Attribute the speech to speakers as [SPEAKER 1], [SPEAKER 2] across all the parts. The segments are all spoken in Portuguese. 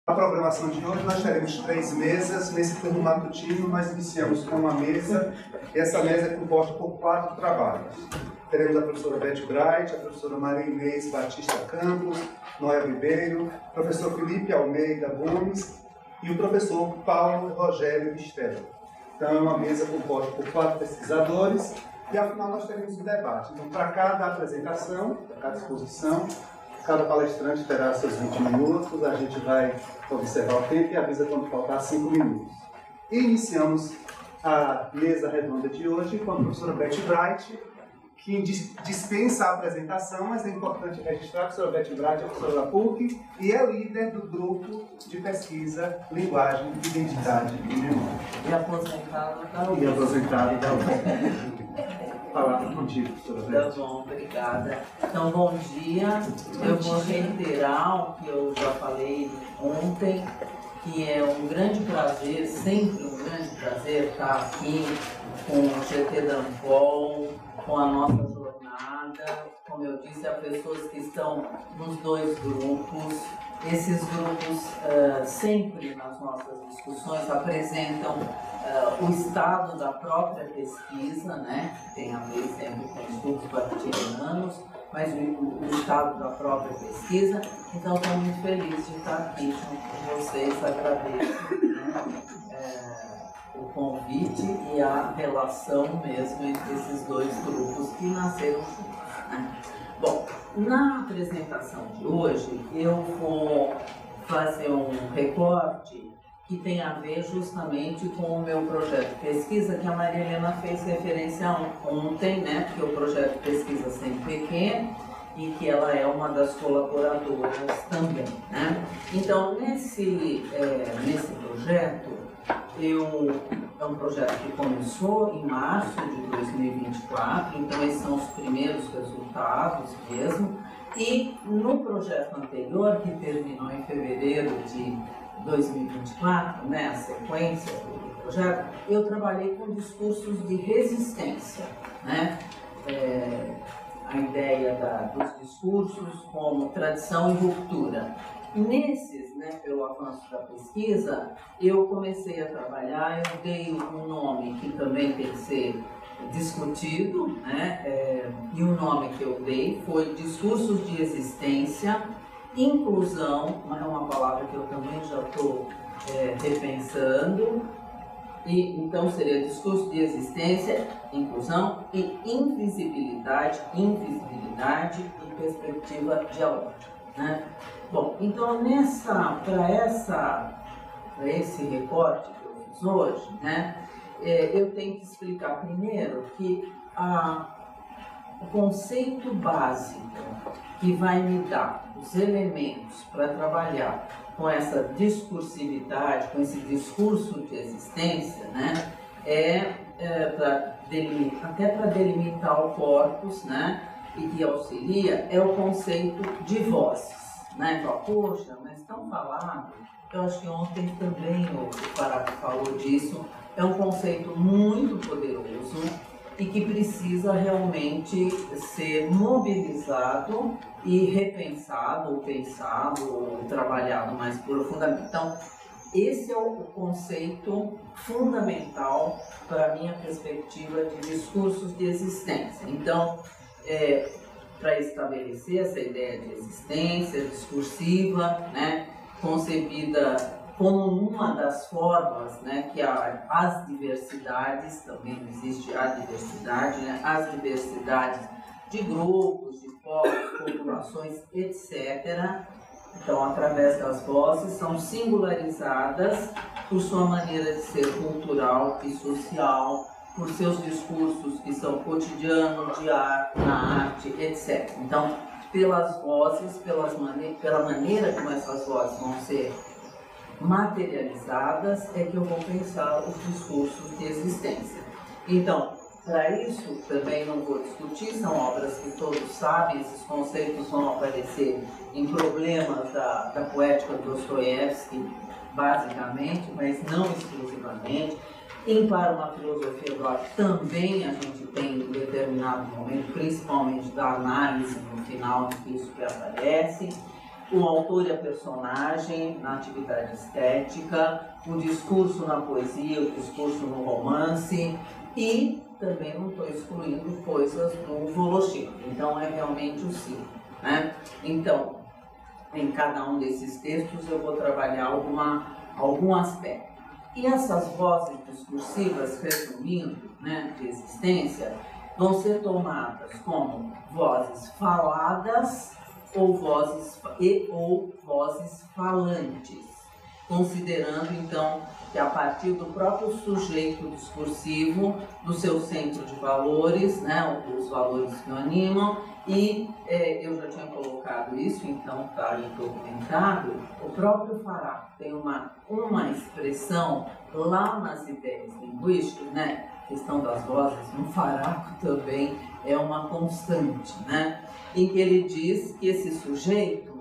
[SPEAKER 1] A programação de hoje nós teremos 3 mesas. Nesse turno matutino nós iniciamos com uma mesa, e essa mesa é composta por 4 trabalhos. Teremos a professora Beth Bright, a professora Maria Inês Batista Campos, Noia Ribeiro, o professor Felipe Almeida Gomes e o professor Paulo Rogério Vistela. Então é uma mesa composta por 4 pesquisadores e ao final nós teremos um debate. Então para cada apresentação, para cada exposição, cada palestrante terá seus 20 minutos, a gente vai observar o tempo e avisa quando faltar 5 minutos. E iniciamos a mesa redonda de hoje com a professora Beth Bright, que dispensa a apresentação, mas é importante registrar que a professora Beth Bright é professora da PUC e é líder do grupo de pesquisa Linguagem, Identidade e Memória.
[SPEAKER 2] E aposentado da UFRGS.
[SPEAKER 1] E aposentado da UFRGS. Palavra contigo, professora Beth.
[SPEAKER 2] Tá bom, obrigada. Então, bom dia. Eu vou reiterar o que eu já falei ontem, que é um grande prazer, sempre um grande prazer estar aqui com o GT Danpol, com a nossa jornada. Como eu disse, há pessoas que estão nos 2 grupos. Esses grupos, sempre nas nossas discussões, apresentam o estado da própria pesquisa, né? Tem a ver sempre com estudos partilhanos, mas o estado da própria pesquisa. Então, estou muito feliz de estar aqui junto com vocês. Agradeço, né, o convite e a relação mesmo entre esses 2 grupos que nasceram juntos, né? Bom, na apresentação de hoje eu vou fazer um recorte que tem a ver justamente com o meu projeto de pesquisa, que a Maria Helena fez referência ontem, né, porque o projeto de pesquisa sempre pequeno e que ela é uma das colaboradoras também, né? Então, nesse projeto, é um projeto que começou em março de 2024, então esses são os primeiros resultados mesmo. E no projeto anterior, que terminou em fevereiro de 2024, né, a sequência do projeto, eu trabalhei com discursos de resistência, né? A ideia dos discursos como tradição e ruptura. Nesses, né, pelo avanço da pesquisa, eu comecei a trabalhar, eu dei um nome que também tem que ser discutido, né, e o nome que eu dei foi Discursos de Existência, Inclusão, é uma palavra que eu também já estou repensando, e então seria Discurso de Existência, Inclusão e Invisibilidade e Perspectiva Dialógica, né? Bom, então para esse recorte que eu fiz hoje, né, eu tenho que explicar primeiro que o conceito básico que vai me dar os elementos para trabalhar com essa discursividade, com esse discurso de existência, né, até para delimitar o corpus, né, e que auxilia, é o conceito de vozes. Né? Fala, poxa, mas tão falado, eu acho que ontem também o Pará falou disso, é um conceito muito poderoso e que precisa realmente ser mobilizado e repensado, ou pensado, ou trabalhado mais profundamente. Então, esse é o conceito fundamental para a minha perspectiva de discursos de existência. Então, para estabelecer essa ideia de existência discursiva, né, concebida como uma das formas, né, que as diversidades, também existe a diversidade, né, as diversidades de grupos, de povos, populações, etc. Então, através das vozes, são singularizadas por sua maneira de ser cultural e social, por seus discursos que são cotidianos, na arte, etc. Então, pelas vozes, pela maneira como essas vozes vão ser materializadas, é que eu vou pensar os discursos de existência. Então, para isso, também não vou discutir, são obras que todos sabem, esses conceitos vão aparecer em Problemas da Poética de Dostoiévski, basicamente, mas não exclusivamente. Para uma filosofia do arte também a gente tem em determinado momento, principalmente da análise no final disso que aparece. o autor e a personagem na atividade estética, o discurso na poesia, o discurso no romance, e também não estou excluindo coisas do Voloshyn. Então é realmente o ciclo, né? Então, em cada um desses textos eu vou trabalhar algum aspecto. E essas vozes discursivas, resumindo, né, de existência, vão ser tomadas como vozes faladas ou vozes falantes, considerando então que a partir do próprio sujeito discursivo, do seu centro de valores, né, os valores que o animam, e eu já tinha colocado isso, então está aí documentado, o próprio Fará tem uma expressão lá nas ideias linguísticas, né, a questão das vozes, no Faraco também é uma constante, né, em que ele diz que esse sujeito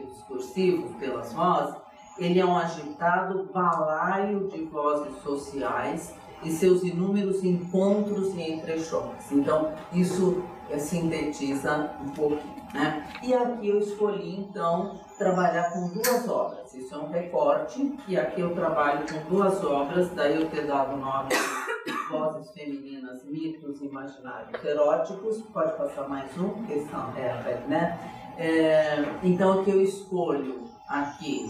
[SPEAKER 2] discursivo pelas vozes, ele é um agitado balaio de vozes sociais e seus inúmeros encontros e entrechoques. Então, isso sintetiza um pouquinho, né? E aqui eu escolhi, então, trabalhar com duas obras. Isso é um recorte, e aqui eu trabalho com duas obras, daí eu ter dado o nome de Vozes Femininas, Mitos Imaginários Eróticos. Pode passar mais um, questão, né? Então, aqui eu escolho aqui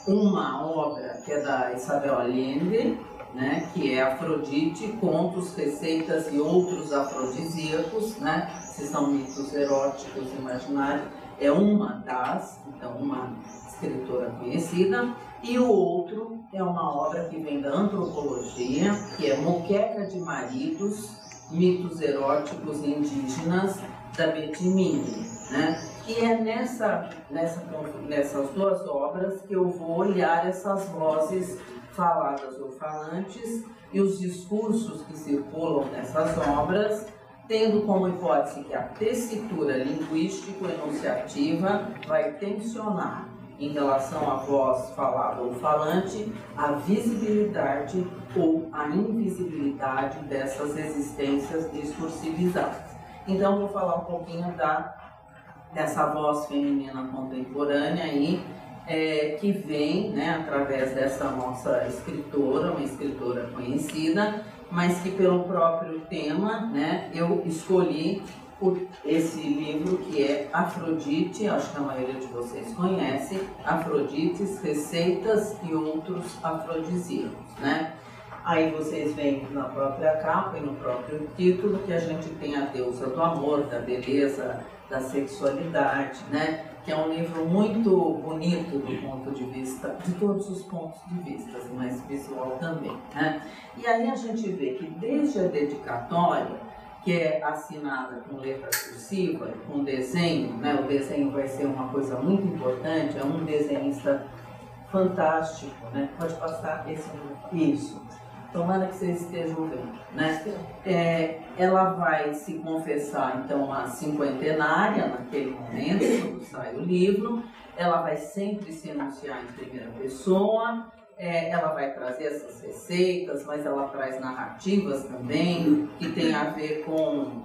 [SPEAKER 2] uma obra que é da Isabel Allende, né, que é Afrodite, Contos, Receitas e Outros Afrodisíacos, né, se são mitos eróticos imaginários, é uma das, então uma escritora conhecida, e o outro é uma obra que vem da antropologia, que é Moqueca de Maridos, Mitos Eróticos Indígenas, da Betty Mingle, né? E é nessas duas obras que eu vou olhar essas vozes faladas ou falantes e os discursos que circulam nessas obras, tendo como hipótese que a tessitura linguístico-enunciativa vai tensionar, em relação à voz falada ou falante, a visibilidade ou a invisibilidade dessas existências discursivizadas. Então, vou falar um pouquinho dessa voz feminina contemporânea aí, que vem, né, através dessa nossa escritora, uma escritora conhecida, mas que pelo próprio tema, né, eu escolhi esse livro que é Afrodite, acho que a maioria de vocês conhece, Afrodites, Receitas e Outros Afrodisíacos, né? Aí vocês veem na própria capa e no próprio título que a gente tem a deusa do amor, da beleza, da sexualidade, né? Que é um livro muito bonito do ponto de vista, de todos os pontos de vista, mas visual também, né? E aí a gente vê que desde a dedicatória, que é assinada com letra cursiva, com desenho, né? O desenho vai ser uma coisa muito importante, é um desenhista fantástico, né? Pode passar esse isso. Tomara que vocês estejam vendo, né? Ela vai se confessar, então, a cinquentenária naquele momento, quando sai o livro. Ela vai sempre se enunciar em primeira pessoa. Ela vai trazer essas receitas, mas ela traz narrativas também, que tem a ver com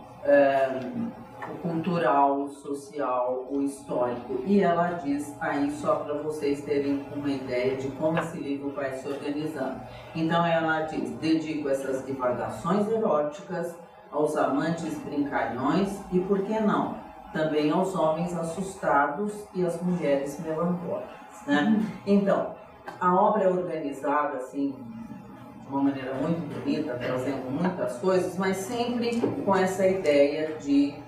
[SPEAKER 2] o cultural, o social, o histórico. E ela diz aí, só para vocês terem uma ideia de como esse livro vai se organizando. Então ela diz: dedico essas divagações eróticas aos amantes brincalhões e, por que não, também aos homens assustados e às mulheres melancólicas, né? Então, a obra é organizada assim, de uma maneira muito bonita, trazendo muitas coisas, mas sempre com essa ideia de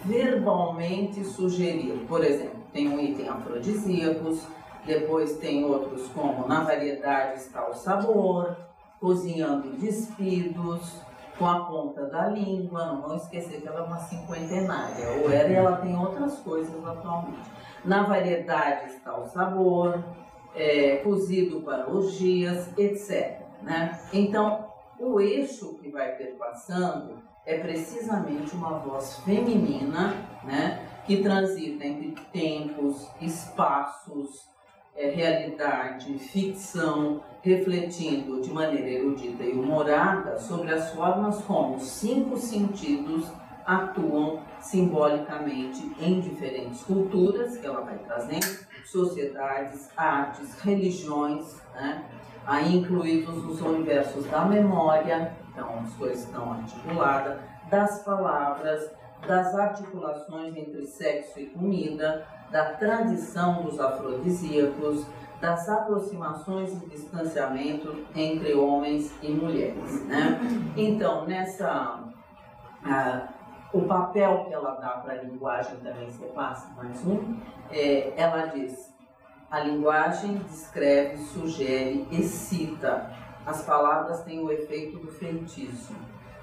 [SPEAKER 2] verbalmente sugerir. Por exemplo, tem um item afrodisíacos, depois tem outros como na variedade está o sabor, cozinhando despidos, com a ponta da língua, não vamos esquecer que ela é uma cinquentenária, ou era, e ela tem outras coisas atualmente. Na variedade está o sabor, cozido para orgias, etc, né? Então, o eixo que vai perpassando é precisamente uma voz feminina, né, que transita entre tempos, espaços, realidade, ficção, refletindo de maneira erudita e humorada sobre as formas como os 5 sentidos atuam simbolicamente em diferentes culturas que ela vai trazendo, sociedades, artes, religiões, né? Aí incluídos os universos da memória, então as coisas estão articuladas, das palavras, das articulações entre sexo e comida, da tradição dos afrodisíacos, das aproximações e distanciamento entre homens e mulheres, né? Então, o papel que ela dá para a linguagem também, você passa mais um, ela diz: a linguagem descreve, sugere, excita. As palavras têm o efeito do feitiço.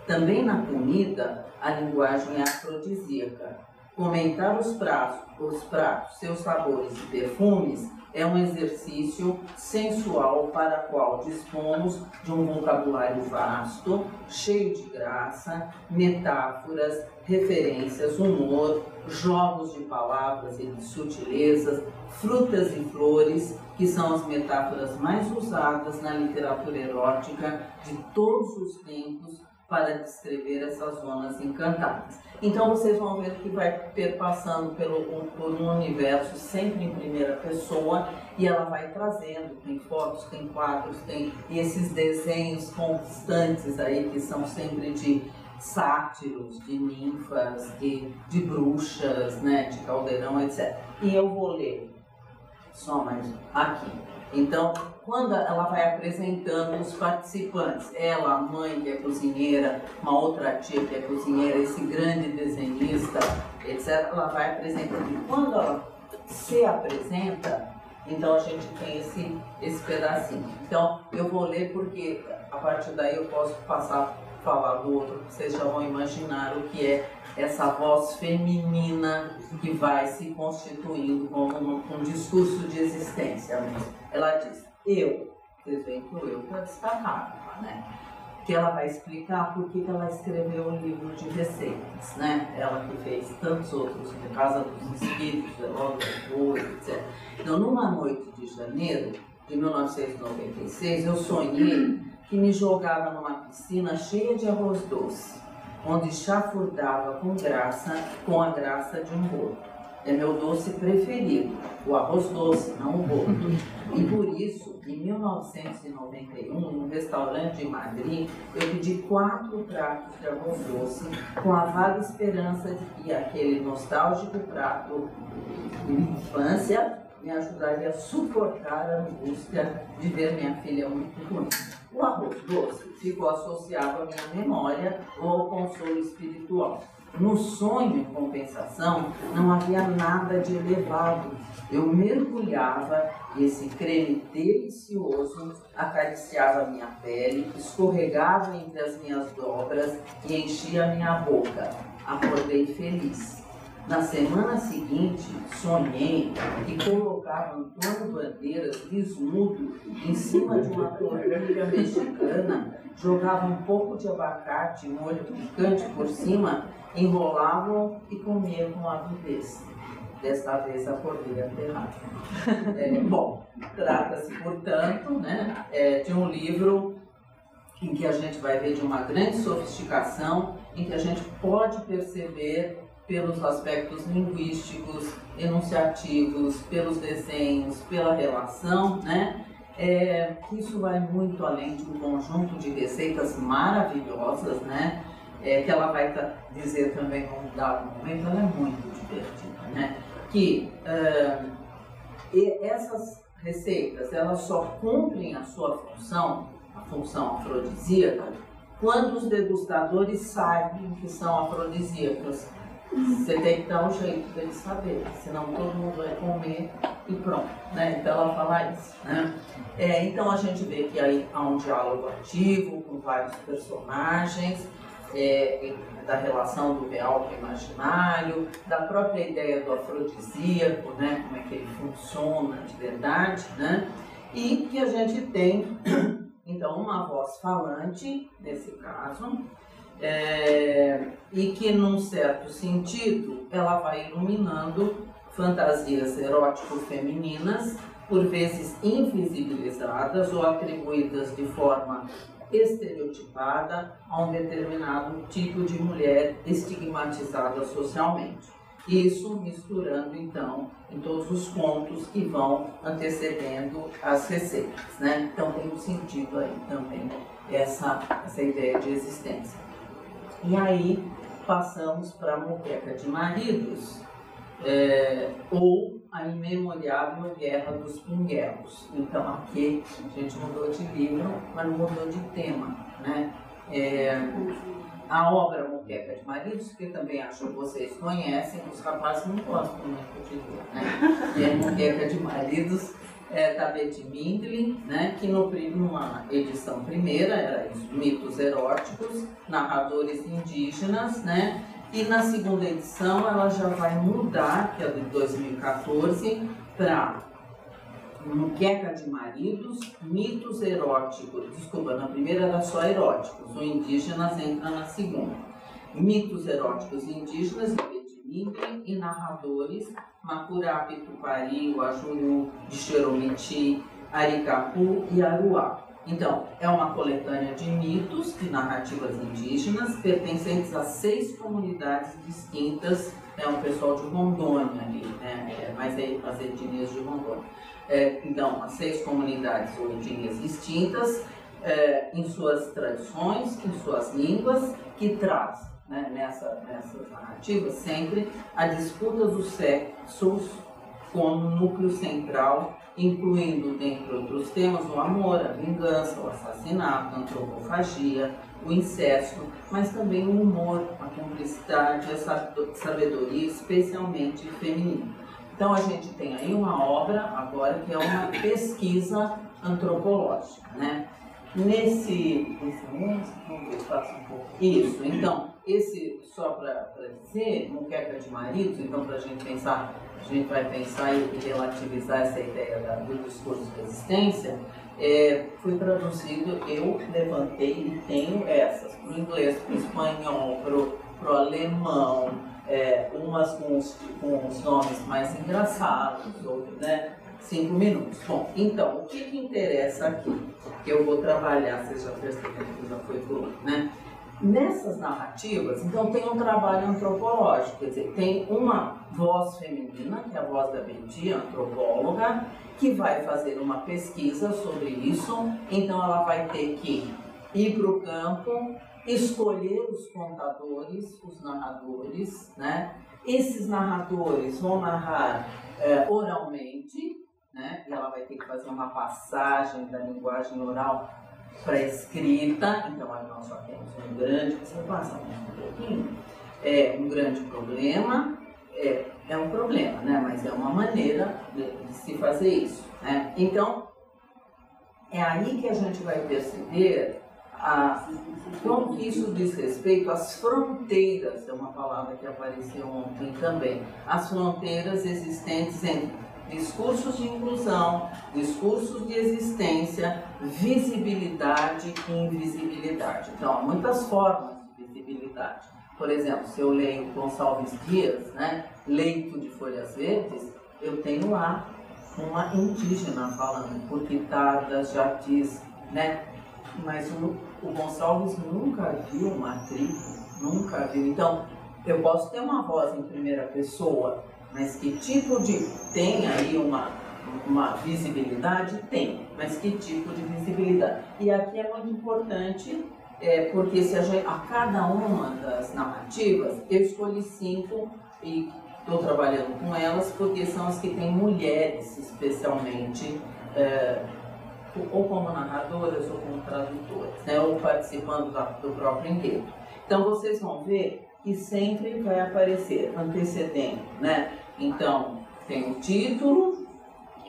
[SPEAKER 2] Também na comida, a linguagem é afrodisíaca. Comentar os pratos, seus sabores e perfumes é um exercício sensual para o qual dispomos de um vocabulário vasto, cheio de graça, metáforas, referências, humor, jogos de palavras e de sutilezas, frutas e flores, que são as metáforas mais usadas na literatura erótica de todos os tempos para descrever essas zonas encantadas. Então vocês vão ver que vai perpassando por um universo sempre em primeira pessoa, e ela vai trazendo, tem fotos, tem quadros, tem esses desenhos constantes aí que são sempre de sátiros, de ninfas, de bruxas, né, de caldeirão, etc. E eu vou ler só mais aqui. Então, quando ela vai apresentando os participantes, ela, a mãe que é cozinheira, uma outra tia que é cozinheira, esse grande desenhista, etc., ela vai apresentando. E quando ela se apresenta, então a gente tem esse pedacinho. Então, eu vou ler porque a partir daí eu posso passar a falar do outro, vocês já vão imaginar o que é essa voz feminina que vai se constituindo como um discurso de existência mesmo. Ela diz: vocês veem que o eu está destacado, né? Que ela vai explicar por que ela escreveu o livro de receitas, né? Ela que fez tantos outros, como Casa dos Espíritos, Logo Depois, etc. Então, numa noite de janeiro de 1996, eu sonhei que me jogava numa piscina cheia de arroz doce, onde chafurdava com a graça de um boto. É meu doce preferido, o arroz doce, não o boto. E por isso, em 1991, num restaurante de Madrid, eu pedi 4 pratos de arroz doce, com a vaga esperança de que aquele nostálgico prato de infância me ajudaria a suportar a angústia de ver minha filha muito ruim. O arroz doce ficou associado à minha memória ou ao consolo espiritual. No sonho, em compensação, não havia nada de elevado. Eu mergulhava e esse creme delicioso acariciava minha pele, escorregava entre as minhas dobras e enchia minha boca. Acordei feliz. Na semana seguinte, sonhei que colocava Antônio Bandeiras desnudo em cima de uma tortilha mexicana, jogava um pouco de abacate e molho picante por cima, enrolavam e comia com avidez. Desta vez acordei aterrado. Bom, trata-se, portanto, né, de um livro em que a gente vai ver de uma grande sofisticação, em que a gente pode perceber pelos aspectos linguísticos, enunciativos, pelos desenhos, pela relação, né? Isso vai muito além de um conjunto de receitas maravilhosas, né? Que ela vai dizer também num dado momento, ela é muito divertida, né? Que essas receitas, elas só cumprem a sua função, a função afrodisíaca, quando os degustadores sabem que são afrodisíacas. Você tem que dar um jeito deles saber, senão todo mundo vai comer e pronto, né? Então ela fala isso, né? Então a gente vê que aí há um diálogo ativo com vários personagens, da relação do real com o imaginário, da própria ideia do afrodisíaco, né? Como é que ele funciona de verdade, né? E que a gente tem, então, uma voz falante, nesse caso, e que, num certo sentido, ela vai iluminando fantasias erótico-femininas, por vezes invisibilizadas ou atribuídas de forma estereotipada a um determinado tipo de mulher estigmatizada socialmente. Isso misturando, então, em todos os pontos que vão antecedendo as receitas, né? Então, tem um sentido aí também essa ideia de existência. E aí, passamos para a Moqueca de Maridos, ou a imemoriável Guerra dos Pinguelos. Então, aqui a gente mudou de livro, mas não mudou de tema, né? A obra Moqueca de Maridos, que também acho que vocês conhecem, os rapazes não gostam muito de ler, né? E a Moqueca de Maridos da Bette Midler, né? Que numa edição primeira era isso, mitos eróticos, narradores indígenas, né? E na segunda edição ela já vai mudar, que é de 2014, para Moqueca de Maridos, mitos eróticos. Desculpa, na primeira era só eróticos, o indígenas entra na segunda. Mitos eróticos indígenas, de Bette Midler, e narradores, Macurape, Tupari, Guajuru, de Xeromiti, Aricapu e Aruá. Então, é uma coletânea de mitos, de narrativas indígenas, pertencentes a 6 comunidades distintas, um pessoal de Rondônia ali, né? Mas as etnias de Rondônia. Então, as 6 comunidades ou etnias distintas, em suas tradições, em suas línguas, que traz, né, nessas narrativas sempre a disputa dos sexos como núcleo central, incluindo, dentre outros temas, o amor, a vingança, o assassinato, a antropofagia, o incesto, mas também o humor, a cumplicidade, a sabedoria, especialmente feminina. Então a gente tem aí uma obra agora que é uma pesquisa antropológica, né? Nesse mês, vamos ver, passa um pouco. Isso, então, só para dizer, Moqueca de Maridos, então para a gente pensar, a gente vai pensar e relativizar essa ideia do discurso de resistência, foi traduzido, eu levantei e tenho essas, para o inglês, para o espanhol, para o alemão, umas com os nomes mais engraçados, outras, né? 5 minutos. Bom, então, o que interessa aqui? Que eu vou trabalhar, vocês já perceberam que já foi por né? Nessas narrativas, então, tem um trabalho antropológico, quer dizer, tem uma voz feminina, que é a voz da Bette, antropóloga, que vai fazer uma pesquisa sobre isso, então ela vai ter que ir para o campo, escolher os contadores, os narradores, né? Esses narradores vão narrar oralmente, né? E ela vai ter que fazer uma passagem da linguagem oral para a escrita. Então, aí nós só temos um grande, você passa um pouquinho, um grande problema, é um problema, né? Mas é uma maneira de se fazer isso, né? Então, é aí que a gente vai perceber como que isso diz respeito às fronteiras, é uma palavra que apareceu ontem também, as fronteiras existentes entre discursos de inclusão, discursos de existência, visibilidade e invisibilidade. Então, há muitas formas de visibilidade. Por exemplo, se eu leio Gonçalves Dias, né, Leito de Folhas Verdes, eu tenho lá uma indígena falando, por pitadas, jartis, né? Mas o Gonçalves nunca viu uma tribo, nunca viu. Então, eu posso ter uma voz em primeira pessoa, mas que tipo de... Tem aí uma visibilidade? Tem, mas que tipo de visibilidade? E aqui é muito importante, porque se a cada uma das narrativas, eu escolhi 5 e estou trabalhando com elas, porque são as que têm mulheres, especialmente, ou como narradoras ou como tradutoras, né, ou participando do próprio enredo. Então vocês vão ver que sempre vai aparecer antecedendo, né? Então tem o título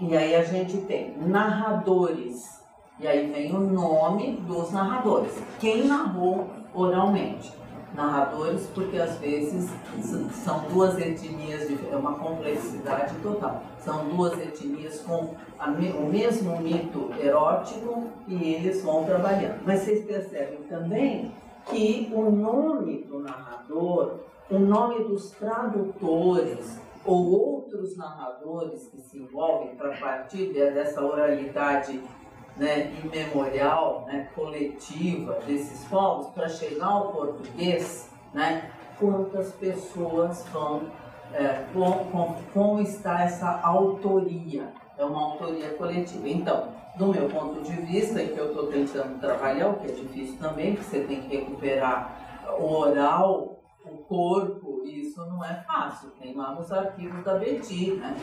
[SPEAKER 2] e aí a gente tem narradores e aí vem o nome dos narradores, quem narrou oralmente. Narradores, porque às vezes são 2 etnias, é uma complexidade total. São 2 etnias com o mesmo mito erótico e eles vão trabalhando. Mas vocês percebem também que o nome do narrador, o nome dos tradutores ou outros narradores que se envolvem para partir dessa oralidade né, imemorial, né, coletiva desses povos, para chegar ao português, né, quantas pessoas vão, como está essa autoria? É uma autoria coletiva. Então, do meu ponto de vista, e que eu estou tentando trabalhar, o que é difícil também, porque você tem que recuperar o oral, o corpo, e isso não é fácil. Tem lá nos arquivos da Betty, né?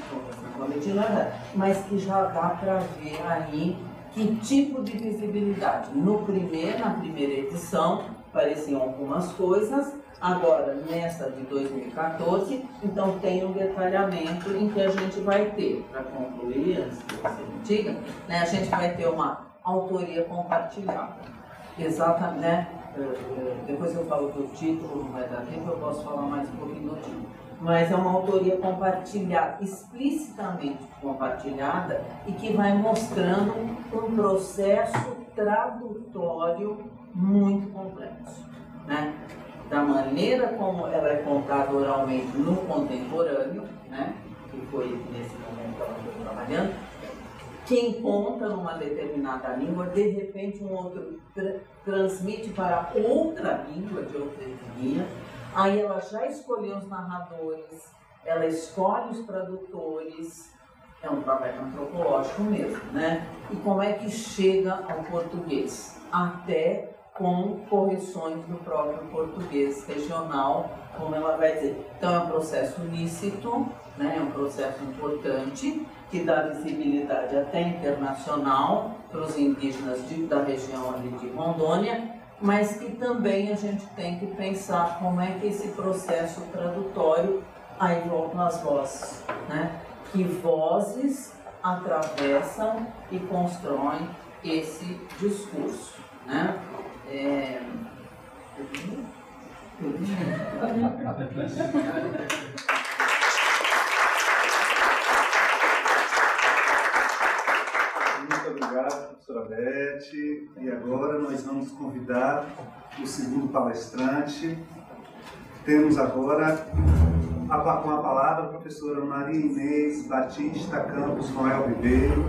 [SPEAKER 2] Com a Betty, mas que já dá para ver aí que tipo de visibilidade. Na primeira edição, apareciam algumas coisas. Agora, nessa de 2014, então tem um detalhamento em que a gente vai ter, para concluir, antes que você me diga, né, a gente vai ter uma autoria compartilhada. Exatamente, né? Depois eu falo do título, não vai dar tempo, eu posso falar mais um pouquinho do título. Mas é uma autoria compartilhada, explicitamente compartilhada, e que vai mostrando um processo tradutório muito complexo, né? Da maneira como ela é contada oralmente no contemporâneo, né, que foi nesse momento que ela foi trabalhando, quem conta numa determinada língua, de repente um outro transmite para outra língua, de outra etnia, aí ela já escolheu os narradores, ela escolhe os tradutores, é um trabalho antropológico mesmo, né? E como é que chega ao português? Até com correções do próprio português regional, como ela vai dizer. Então é um processo lícito, né? É um processo importante, que dá visibilidade até internacional para os indígenas da região ali de Rondônia, mas que também a gente tem que pensar como é que esse processo tradutório, aí voltam as vozes, né? Que vozes atravessam e constroem esse discurso, né?
[SPEAKER 1] Muito obrigado, professora Beth. E agora nós vamos convidar o segundo palestrante. Temos agora com a palavra a professora Maria Inês Batista Campos Noel Ribeiro,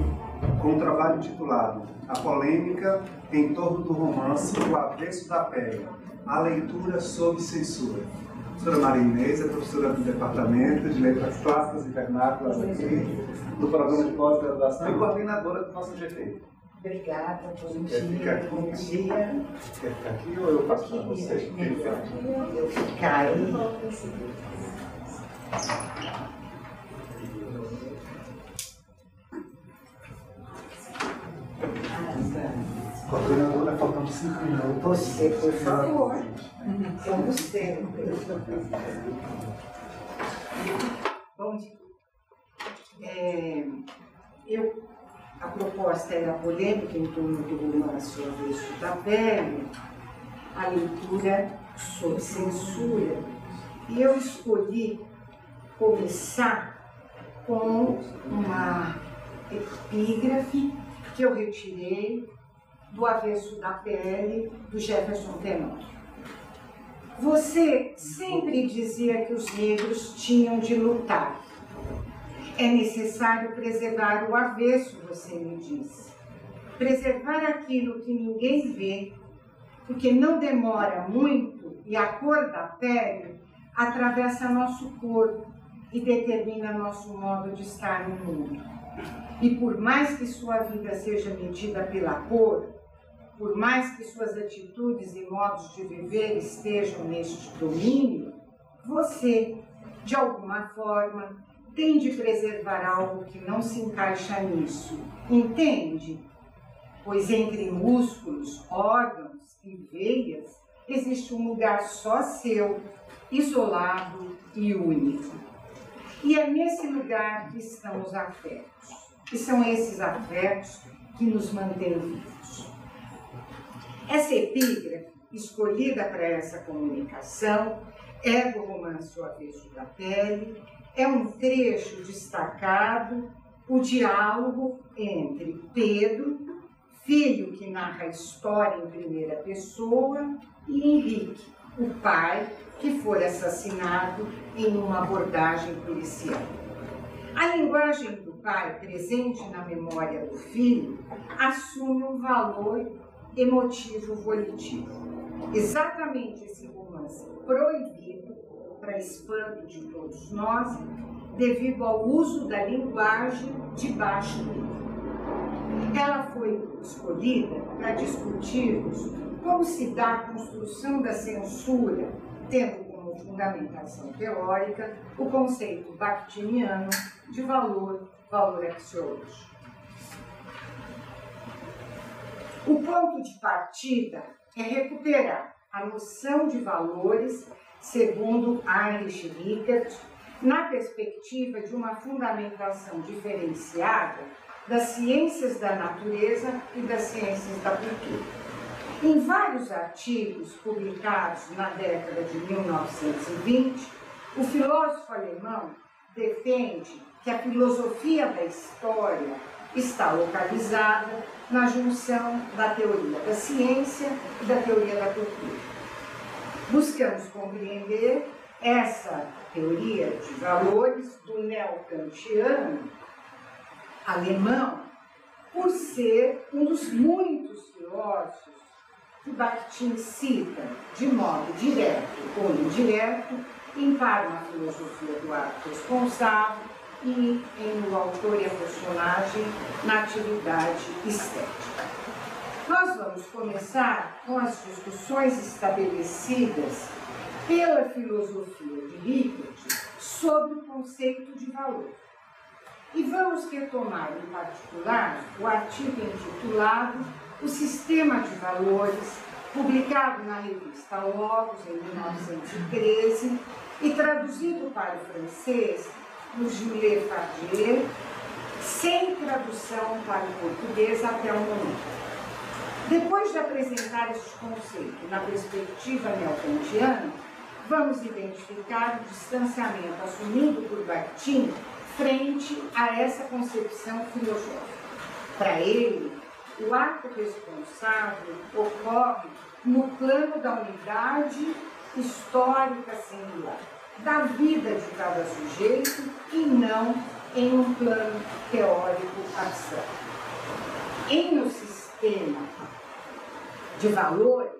[SPEAKER 1] com um trabalho intitulado A Polêmica em torno do romance O Avesso da Pele, a leitura sob censura. A professora Maria Inês é professora do Departamento de Letras Clássicas e Vernáculas aqui, do Programa de Pós-Graduação e coordenadora do nosso GT.
[SPEAKER 3] Obrigada, bom
[SPEAKER 1] Quer ficar aqui?
[SPEAKER 3] bom dia.
[SPEAKER 1] Quer ficar aqui ou eu passo para você?
[SPEAKER 3] Eu ficar aí.
[SPEAKER 1] Coordenadora, faltando 5 minutos.
[SPEAKER 3] Você, por favor. Como sempre. Bom dia. A proposta era polêmica em torno do romance O Avesso da Pele, a leitura sob censura. E eu escolhi começar com uma epígrafe que eu retirei do Avesso da Pele, do Jefferson Tenório. Você sempre dizia que os negros tinham de lutar. É necessário preservar o avesso, você me disse. Preservar aquilo que ninguém vê, porque não demora muito e a cor da pele atravessa nosso corpo e determina nosso modo de estar no mundo. E por mais que sua vida seja medida pela cor, por mais que suas atitudes e modos de viver estejam neste domínio, você, de alguma forma, tem de preservar algo que não se encaixa nisso. Entende? Pois entre músculos, órgãos e veias existe um lugar só seu, isolado e único. E é nesse lugar que estão os afetos. E são esses afetos que nos mantêm vivos. Essa epígrafe, escolhida para essa comunicação, é do romance O Avesso da Pele. É um trecho destacado, o diálogo entre Pedro, filho que narra a história em primeira pessoa, e Henrique, o pai que foi assassinado em uma abordagem policial. A linguagem do pai presente na memória do filho assume um valor emotivo volitivo. Exatamente esse romance proibido, para espanto de todos nós, devido ao uso da linguagem de baixo nível. Ela foi escolhida para discutirmos como se dá a construção da censura, tendo como fundamentação teórica o conceito bakhtiniano de valor axiológico. O ponto de partida é recuperar a noção de valores, segundo Heinrich Rickert, na perspectiva de uma fundamentação diferenciada das ciências da natureza e das ciências da cultura. Em vários artigos publicados na década de 1920, o filósofo alemão defende que a filosofia da história está localizada na junção da teoria da ciência e da teoria da cultura. Buscamos compreender essa teoria de valores do neo-kantiano alemão por ser um dos muitos filósofos que Bakhtin cita de modo direto ou indireto em Para uma Filosofia do Ato Responsável e em O Autor e a Personagem na Atividade Estética. Nós vamos começar com as discussões estabelecidas pela filosofia de Rickert sobre o conceito de valor. E vamos retomar, em particular, o artigo intitulado O Sistema de Valores, publicado na revista Logos, em 1913, e traduzido para o francês por Jules Fardier, sem tradução para o português até o momento. Depois de apresentar este conceito na perspectiva neokantiana, vamos identificar o distanciamento assumido por Bakhtin frente a essa concepção filosófica. Para ele, o ato responsável ocorre no plano da unidade histórica singular, da vida de cada sujeito e não em um plano teórico abstrato. Em um sistema de valores,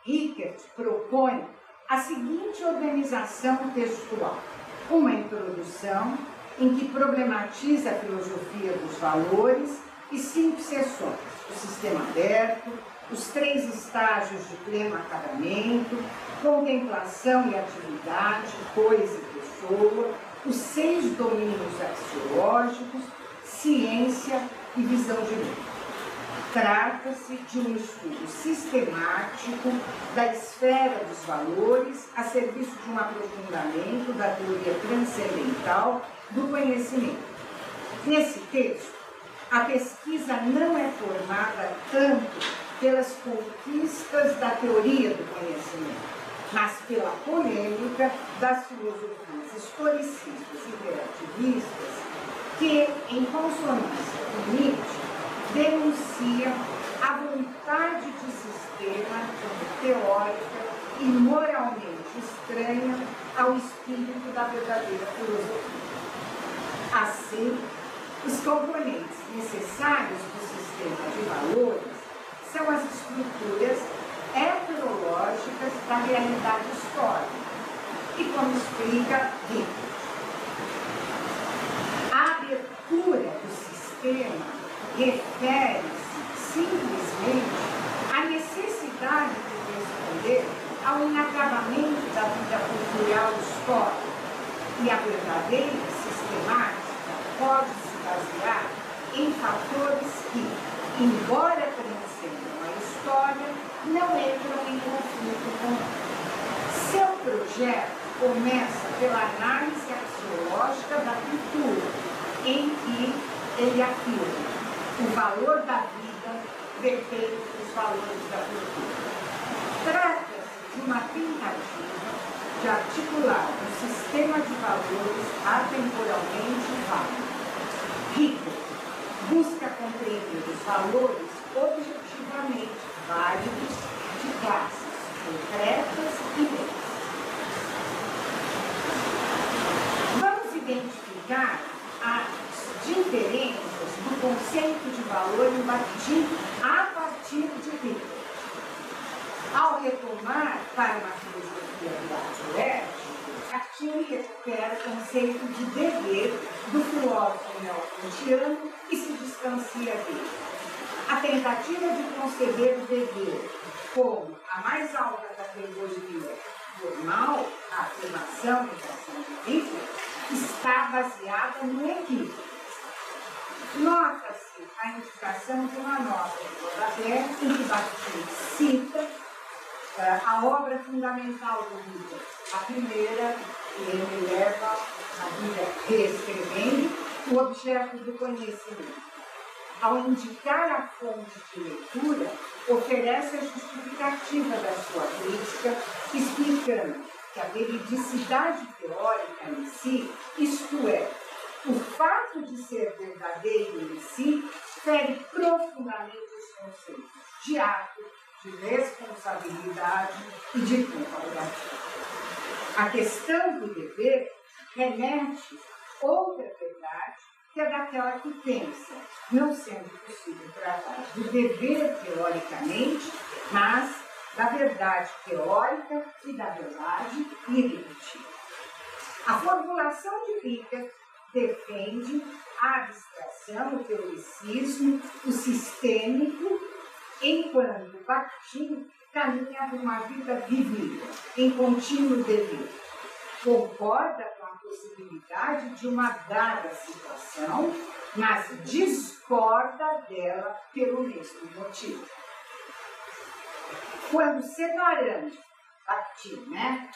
[SPEAKER 3] Rickert propõe a seguinte organização textual: uma introdução em que problematiza a filosofia dos valores e 5 sessões: o sistema aberto, os 3 estágios de pleno acabamento, contemplação e atividade, coisa e pessoa, os 6 domínios axiológicos, ciência e visão de mundo. Trata-se de um estudo sistemático da esfera dos valores a serviço de um aprofundamento da teoria transcendental do conhecimento. Nesse texto, a pesquisa não é formada tanto pelas conquistas da teoria do conhecimento, mas pela polêmica das filosofias historicistas e relativistas que, em consonância com Nietzsche, denuncia a vontade de sistema teórica e moralmente estranha ao espírito da verdadeira filosofia. Assim, os componentes necessários do sistema de valores são as estruturas heterológicas da realidade histórica, e como explica Rickert, a abertura do sistema refere-se simplesmente à necessidade de responder ao inacabamento da vida cultural histórica, e a verdadeira sistemática pode se basear em fatores que, embora transcendam a história, não entram em conflito com ela. Seu projeto começa pela análise axiológica da cultura, em que ele afirma: o valor da vida depende dos valores da cultura. Trata-se de uma tentativa de articular um sistema de valores atemporalmente válido. Rickert busca compreender os valores objetivamente válidos de classes concretas e meias. Vamos identificar as diferenças recupera o conceito de dever do filósofo neokantiano e se distancia dele. A tentativa de conceber o dever como a mais alta categoria formal, a afirmação da ação divina, está baseada no equívoco. Nota-se a indicação de uma nota de rodapé em que Bakhtin cita a obra fundamental do Buda, a primeira que ele leva a vida reescrevendo o objeto do conhecimento. Ao indicar a fonte de leitura, oferece a justificativa da sua crítica, explicando que a veridicidade teórica em si, isto é, o fato de ser verdadeiro em si, fere profundamente os conceitos de ato, de responsabilidade e de culpabilidade. A questão do dever remete outra verdade, que é daquela que pensa, não sendo possível tratar do dever teoricamente, mas da verdade teórica e da verdade irredutível. A formulação de Ritter defende a abstração, o teoricismo, o sistêmico, enquanto Bakhtin caminha por uma vida vivida, em contínuo dever. Concorda com a possibilidade de uma dada situação, mas discorda dela pelo mesmo motivo. Quando separamos, Bakhtin,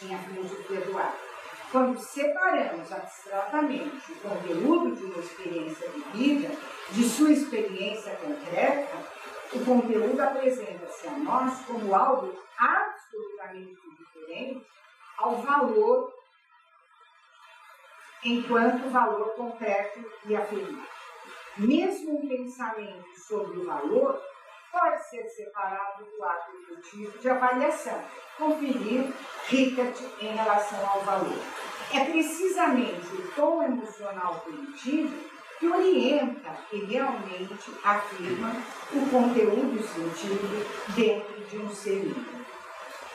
[SPEAKER 3] em A Filosofia do Ato, quando separamos abstratamente o conteúdo de uma experiência vivida de sua experiência concreta, o conteúdo apresenta-se a nós como algo absolutamente diferente ao valor, enquanto valor concreto e afirmado. Mesmo um pensamento sobre o valor pode ser separado do ato efetivo de avaliação, conferir Rickert em relação ao valor. É precisamente o tom emocional cognitivo que orienta e realmente afirma o conteúdo sentido dentro de um ser humano.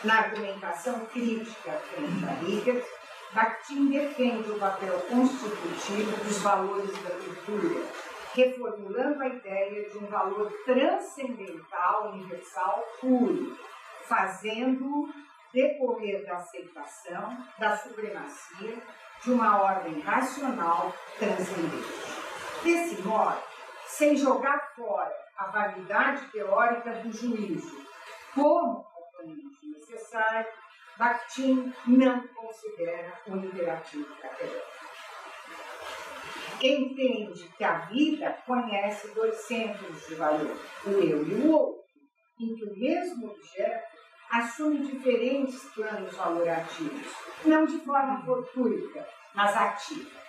[SPEAKER 3] Na argumentação crítica frente a Rickert, Bakhtin defende o papel constitutivo dos valores da cultura, reformulando a ideia de um valor transcendental, universal, puro, fazendo-o decorrer da aceitação, da supremacia de uma ordem racional transcendente. Desse modo, sem jogar fora a validade teórica do juízo como componente necessário, Bakhtin não considera o imperativo categórico. Entende que a vida conhece dois centros de valor, o eu e o outro, em que o mesmo objeto assume diferentes planos valorativos, não de forma fortuita, mas ativa.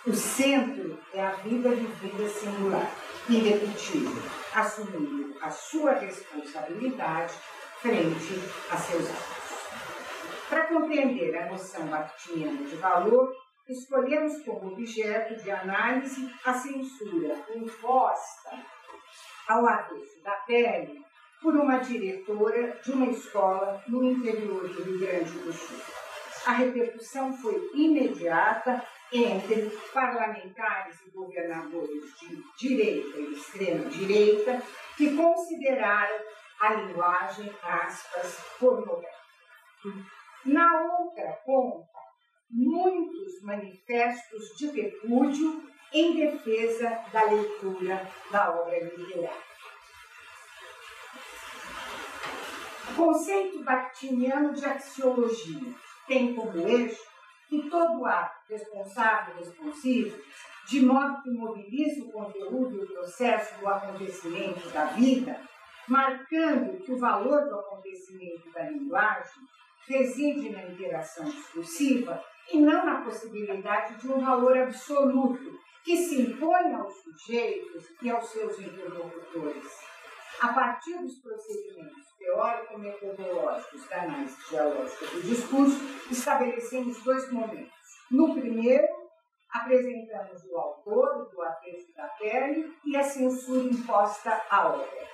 [SPEAKER 3] O centro é a vida vivida singular, irredutível, assumindo a sua responsabilidade frente a seus atos. Para compreender a noção bakhtiniana de valor, escolhemos como objeto de análise a censura imposta ao avesso da pele por uma diretora de uma escola no interior do Rio Grande do Sul. A repercussão foi imediata entre parlamentares e governadores de direita e extrema-direita que consideraram a linguagem, aspas, pornográfica. Na outra ponta, muitos manifestos de repúdio em defesa da leitura da obra literária. O conceito bakhtiniano de axiologia tem como eixo que todo ato responsável e responsivo, de modo que mobiliza o conteúdo e o processo do acontecimento da vida, marcando que o valor do acontecimento da linguagem reside na interação discursiva e não na possibilidade de um valor absoluto que se impõe aos sujeitos e aos seus interlocutores. A partir dos procedimentos teórico-metodológicos da análise dialógica do discurso, estabelecemos dois momentos. No primeiro, apresentamos o autor, do avesso da pele e a censura imposta à obra.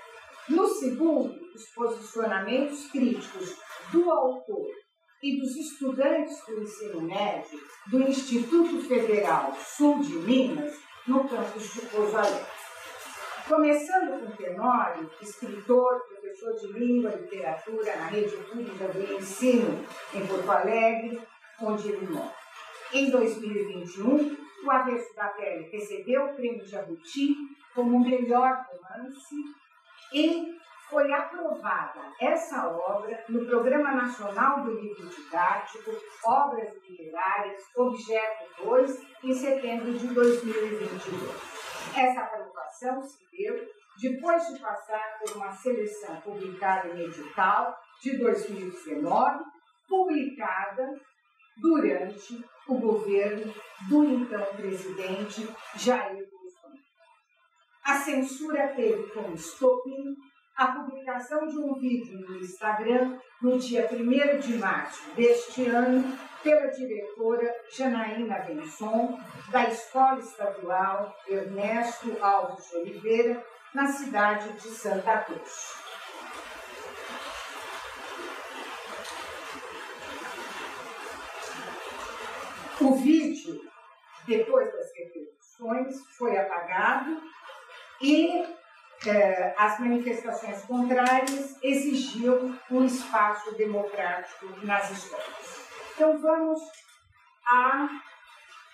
[SPEAKER 3] No segundo, os posicionamentos críticos do autor e dos estudantes do ensino médio do Instituto Federal Sul de Minas, no campus de Pouso Alegre. Começando com Tenório, escritor, professor de língua e literatura na rede pública do ensino em Porto Alegre, onde ele mora. Em 2021, O Avesso da Pele recebeu o Prêmio Jabuti como o melhor romance e foi aprovada essa obra no Programa Nacional do Livro Didático, Obras Literárias, Objeto 2, em setembro de 2022. Essa aprovação se deu depois de passar por uma seleção publicada em edital de 2019, publicada durante o governo do então presidente Jair Bolsonaro. A censura teve como estopim a publicação de um vídeo no Instagram no dia 1º de março deste ano pela diretora Janaína Benson, da Escola Estadual Ernesto Alves de Oliveira, na cidade de Santa Cruz. O vídeo, depois das repercussões, foi apagado e as manifestações contrárias exigiam um espaço democrático nas escolas. Então, vamos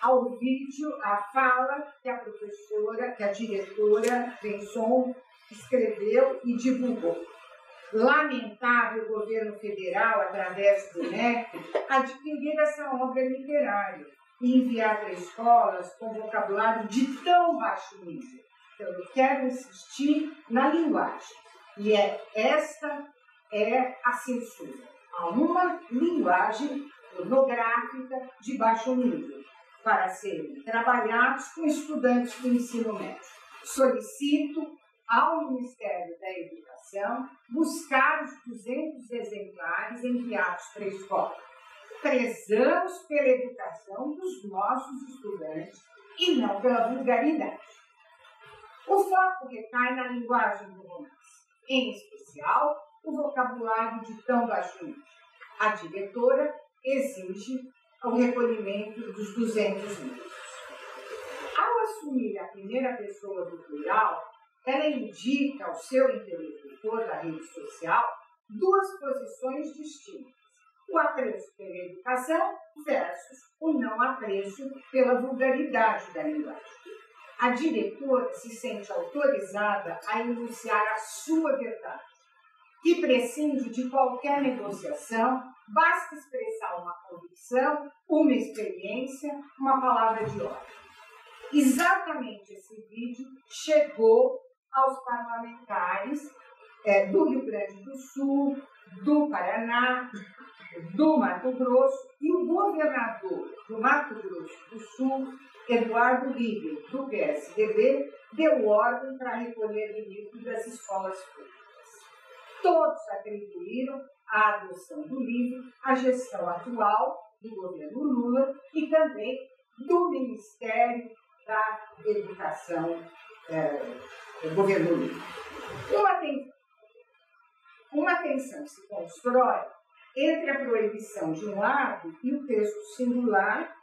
[SPEAKER 3] ao vídeo, à fala que a professora, que a diretora Benson escreveu e divulgou. Lamentável o governo federal, através do MEC, adquirir essa obra literária e enviar para escolas com vocabulário de tão baixo nível. Então, eu quero insistir na linguagem. E esta é a censura. Há uma linguagem pornográfica de baixo nível para serem trabalhados com estudantes do ensino médio. Solicito ao Ministério da Educação buscar os 200 exemplares enviados para a escola. Prezamos pela educação dos nossos estudantes e não pela vulgaridade. O foco recai na linguagem do romance, em especial o vocabulário de tão baixo nível. A diretora exige o recolhimento dos 200 livros. Ao assumir a primeira pessoa do plural, ela indica ao seu interlocutor da rede social duas posições distintas: o apreço pela educação versus o não apreço pela vulgaridade da linguagem. A diretora se sente autorizada a enunciar a sua verdade, que prescinde de qualquer negociação, basta expressar uma convicção, uma experiência, uma palavra de ordem. Exatamente esse vídeo chegou aos parlamentares do Rio Grande do Sul, do Paraná, do Mato Grosso, e o governador do Mato Grosso do Sul, Eduardo Ribeiro, do PSDB, deu ordem para recolher o livro das escolas públicas. Todos atribuíram a adoção do livro à gestão atual do governo Lula e também do Ministério da Educação do governo Lula. Uma tensão se constrói entre a proibição de um lado e o texto singular,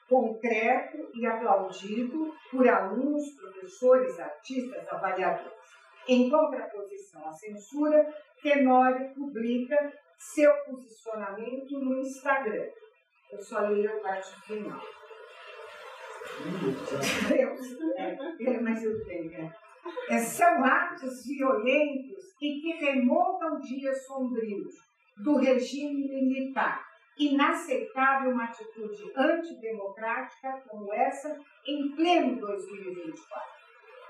[SPEAKER 3] concreto e aplaudido por alunos, professores, artistas, avaliadores. Em contraposição à censura, Tenório publica seu posicionamento no Instagram. Eu só leio a parte final. Mas eu tenho. São atos violentos e que remontam dias sombrios do regime militar. Inaceitável uma atitude antidemocrática como essa em pleno 2024.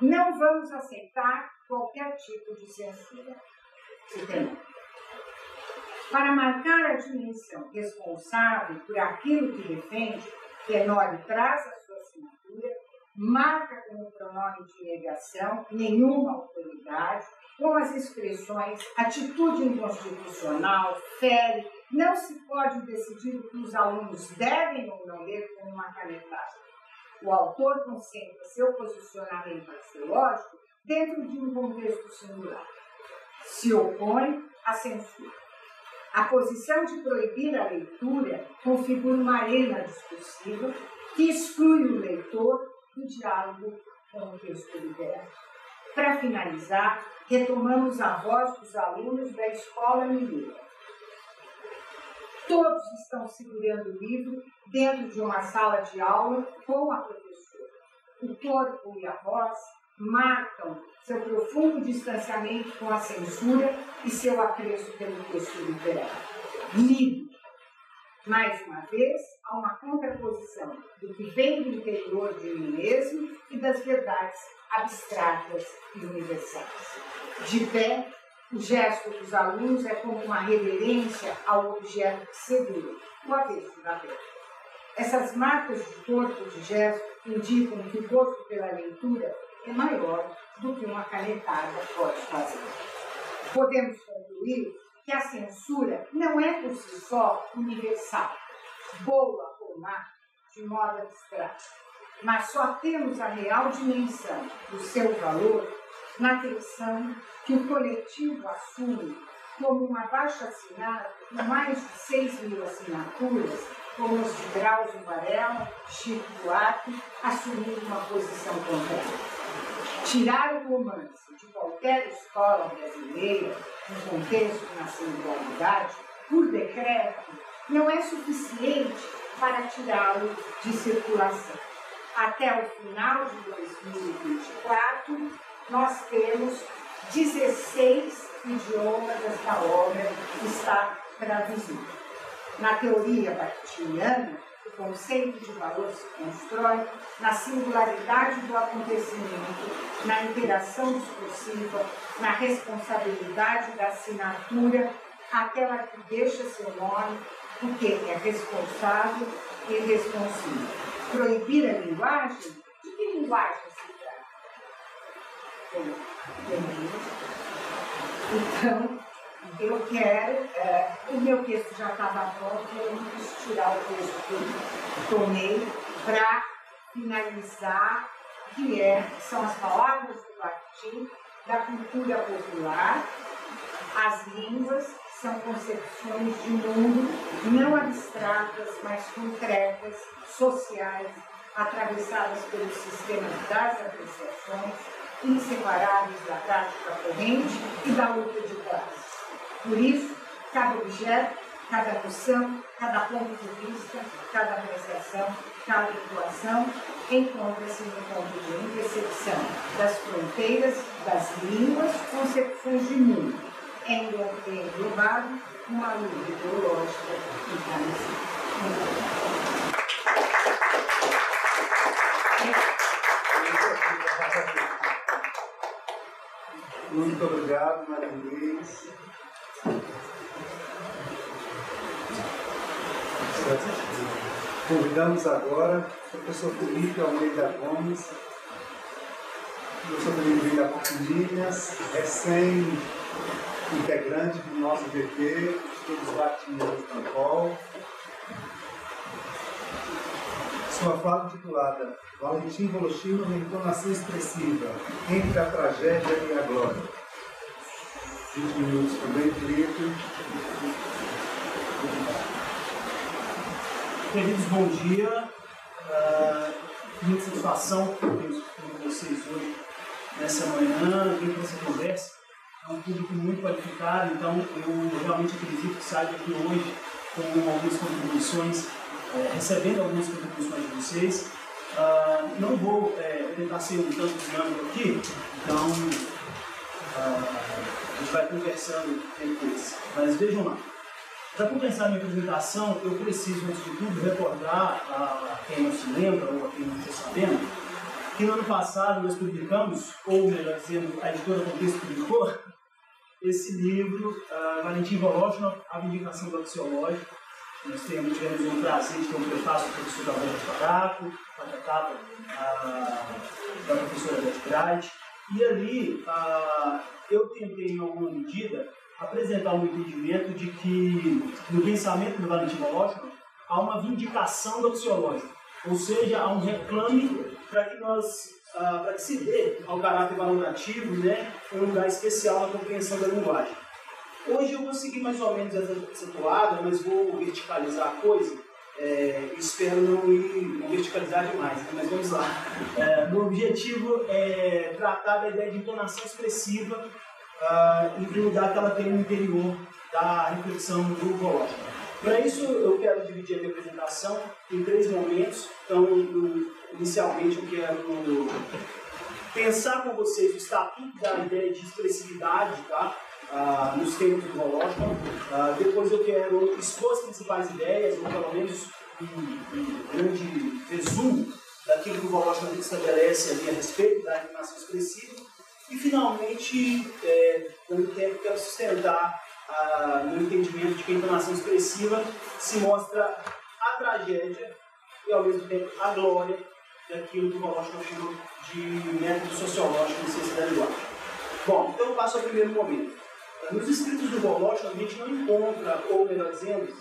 [SPEAKER 3] Não vamos aceitar qualquer tipo de censura. Para marcar a dimensão responsável por aquilo que defende, Tenório traz a sua assinatura, marca como pronome de negação nenhuma autoridade, com as expressões atitude inconstitucional, fere, não se pode decidir o que os alunos devem ou não ler com uma canetada. O autor concentra seu posicionamento axiológico dentro de um contexto singular. Se opõe à censura. A posição de proibir a leitura configura uma arena discursiva que exclui o leitor do diálogo com o texto literário. Para finalizar, retomamos a voz dos alunos da Escola Mineira. Todos estão segurando o livro dentro de uma sala de aula com a professora. O corpo e a voz marcam seu profundo distanciamento com a censura e seu apreço pelo texto literário. Lido. Mais uma vez, há uma contraposição do que vem do interior de mim mesmo e das verdades abstratas e universais. De pé, o gesto dos alunos é como uma reverência ao objeto que segura, o avesso da pedra. Essas marcas de corpo de gesto indicam que o gosto pela leitura é maior do que uma canetada pode fazer. Podemos concluir que a censura não é por si só universal, boa ou má, de modo abstrato, mas só temos a real dimensão do seu valor na tensão que o coletivo assume como um abaixo-assinado com mais de 6.000 assinaturas, como os de Drauzio Varela, Chico Buarque, assumindo uma posição contrária. Tirar o romance de qualquer escola brasileira, no contexto na singularidade, por decreto, não é suficiente para tirá-lo de circulação. Até o final de 2024, nós temos 16 idiomas desta obra que está traduzida. Na teoria bakhtiniana, o conceito de valor se constrói na singularidade do acontecimento, na interação discursiva, na responsabilidade da assinatura, aquela que deixa seu nome, porque é responsável e responsivo. Proibir a linguagem? De que linguagem se trata? Então, eu quero, o meu texto já estava pronto, eu não quis tirar o texto que eu tomei para finalizar, que são as palavras do Bakhtin, da cultura popular. As línguas são concepções de mundo não abstratas, mas concretas, sociais, atravessadas pelos sistemas das apreciações, inseparáveis da prática corrente e da luta de classe. Por isso, cada objeto, cada noção, cada ponto de vista, cada apreciação, cada atuação encontra-se no ponto de interseção das fronteiras das línguas, concepções de mundo, englobado uma luta ideológica encarnecida.
[SPEAKER 1] Muito obrigado, Maria Inês. Convidamos agora o professor Felipe Almeida Gomes, professor Felipe da Portuguinhas, recém-integrante do nosso VP, Estudos Bakhtinianos da UFOL. Sua fala titulada Valentim Voloshinov, uma entonação expressiva entre a tragédia e a glória. 20 minutos também, Felipe.
[SPEAKER 4] Queridos, bom dia. Muita satisfação ter com vocês hoje, nessa manhã, vir para essa conversa. É um público muito qualificado, então eu realmente acredito que saia aqui hoje com algumas contribuições, recebendo algumas contribuições de vocês. Não vou tentar ser um tanto dinâmico aqui, então a gente vai conversando depois. Mas vejam lá. Para começar a minha apresentação, eu preciso, antes de tudo, recordar a quem não se lembra ou a quem não está sabendo, que no ano passado nós publicamos, ou melhor dizendo, a editora Contexto publicou, esse livro, Valentim Voloshinov, A Vindicação do Axiológico. Nós tivemos um prazer de ter um prefácio do professor Alberto Paraco, a capa da professora Beth Bright, e ali eu tentei, em alguma medida, apresentar um entendimento de que, no pensamento do Valentim Voloshinov, há uma vindicação do axiológico, ou seja, há um reclame para que se dê ao caráter valorativo, né, um lugar especial na compreensão da linguagem. Hoje eu vou seguir mais ou menos essa toada, mas vou verticalizar a coisa. Espero não verticalizar demais, né? Mas vamos lá. Meu objetivo é tratar da ideia de entonação expressiva em primeiro lugar que ela tem no interior da reflexão do Voloshin. Para isso, eu quero dividir a minha apresentação em 3 momentos. Então, inicialmente, eu quero pensar com vocês o estatuto da ideia de expressividade, tá? Nos termos do Voloshin. Depois eu quero expor as principais ideias, ou pelo menos um grande resumo daquilo que o Voloshin estabelece ali a respeito da entonação expressiva. E, finalmente, dando tempo, quero sustentar no entendimento de que a entonação expressiva se mostra a tragédia e, ao mesmo tempo, a glória daquilo que o Voloshin chama de método sociológico de ciência da linguagem. Bom, então eu passo ao primeiro momento. Nos escritos do Voloshin, a gente não encontra, ou melhor dizendo,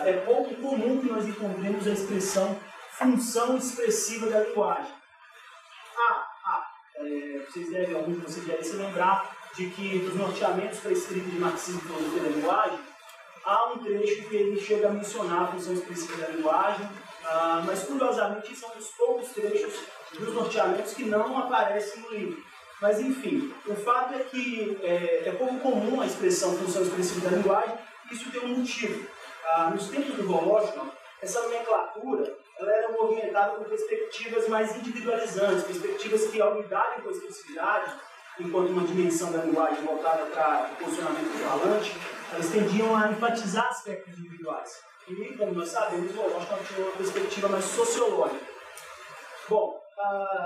[SPEAKER 4] é pouco comum que nós encontremos a expressão função expressiva da linguagem. Vocês devem, alguns de vocês devem se lembrar de que dos norteamentos para a escrita de marxismo e filosofia da linguagem, há um trecho que ele chega a mencionar a função expressiva da linguagem, mas curiosamente são os poucos trechos dos norteamentos que não aparecem no livro. Mas enfim, o fato é que é pouco comum a expressão função expressiva da linguagem, e isso tem um motivo. Nos tempos do Voloshin, essa nomenclatura ela era movimentada por perspectivas mais individualizantes, perspectivas que, ao lidarem com a expressividade, enquanto uma dimensão da linguagem voltada para o posicionamento do falante, elas tendiam a enfatizar aspectos individuais. E, como nós sabemos, o Voloshin tinha uma perspectiva mais sociológica. Bom,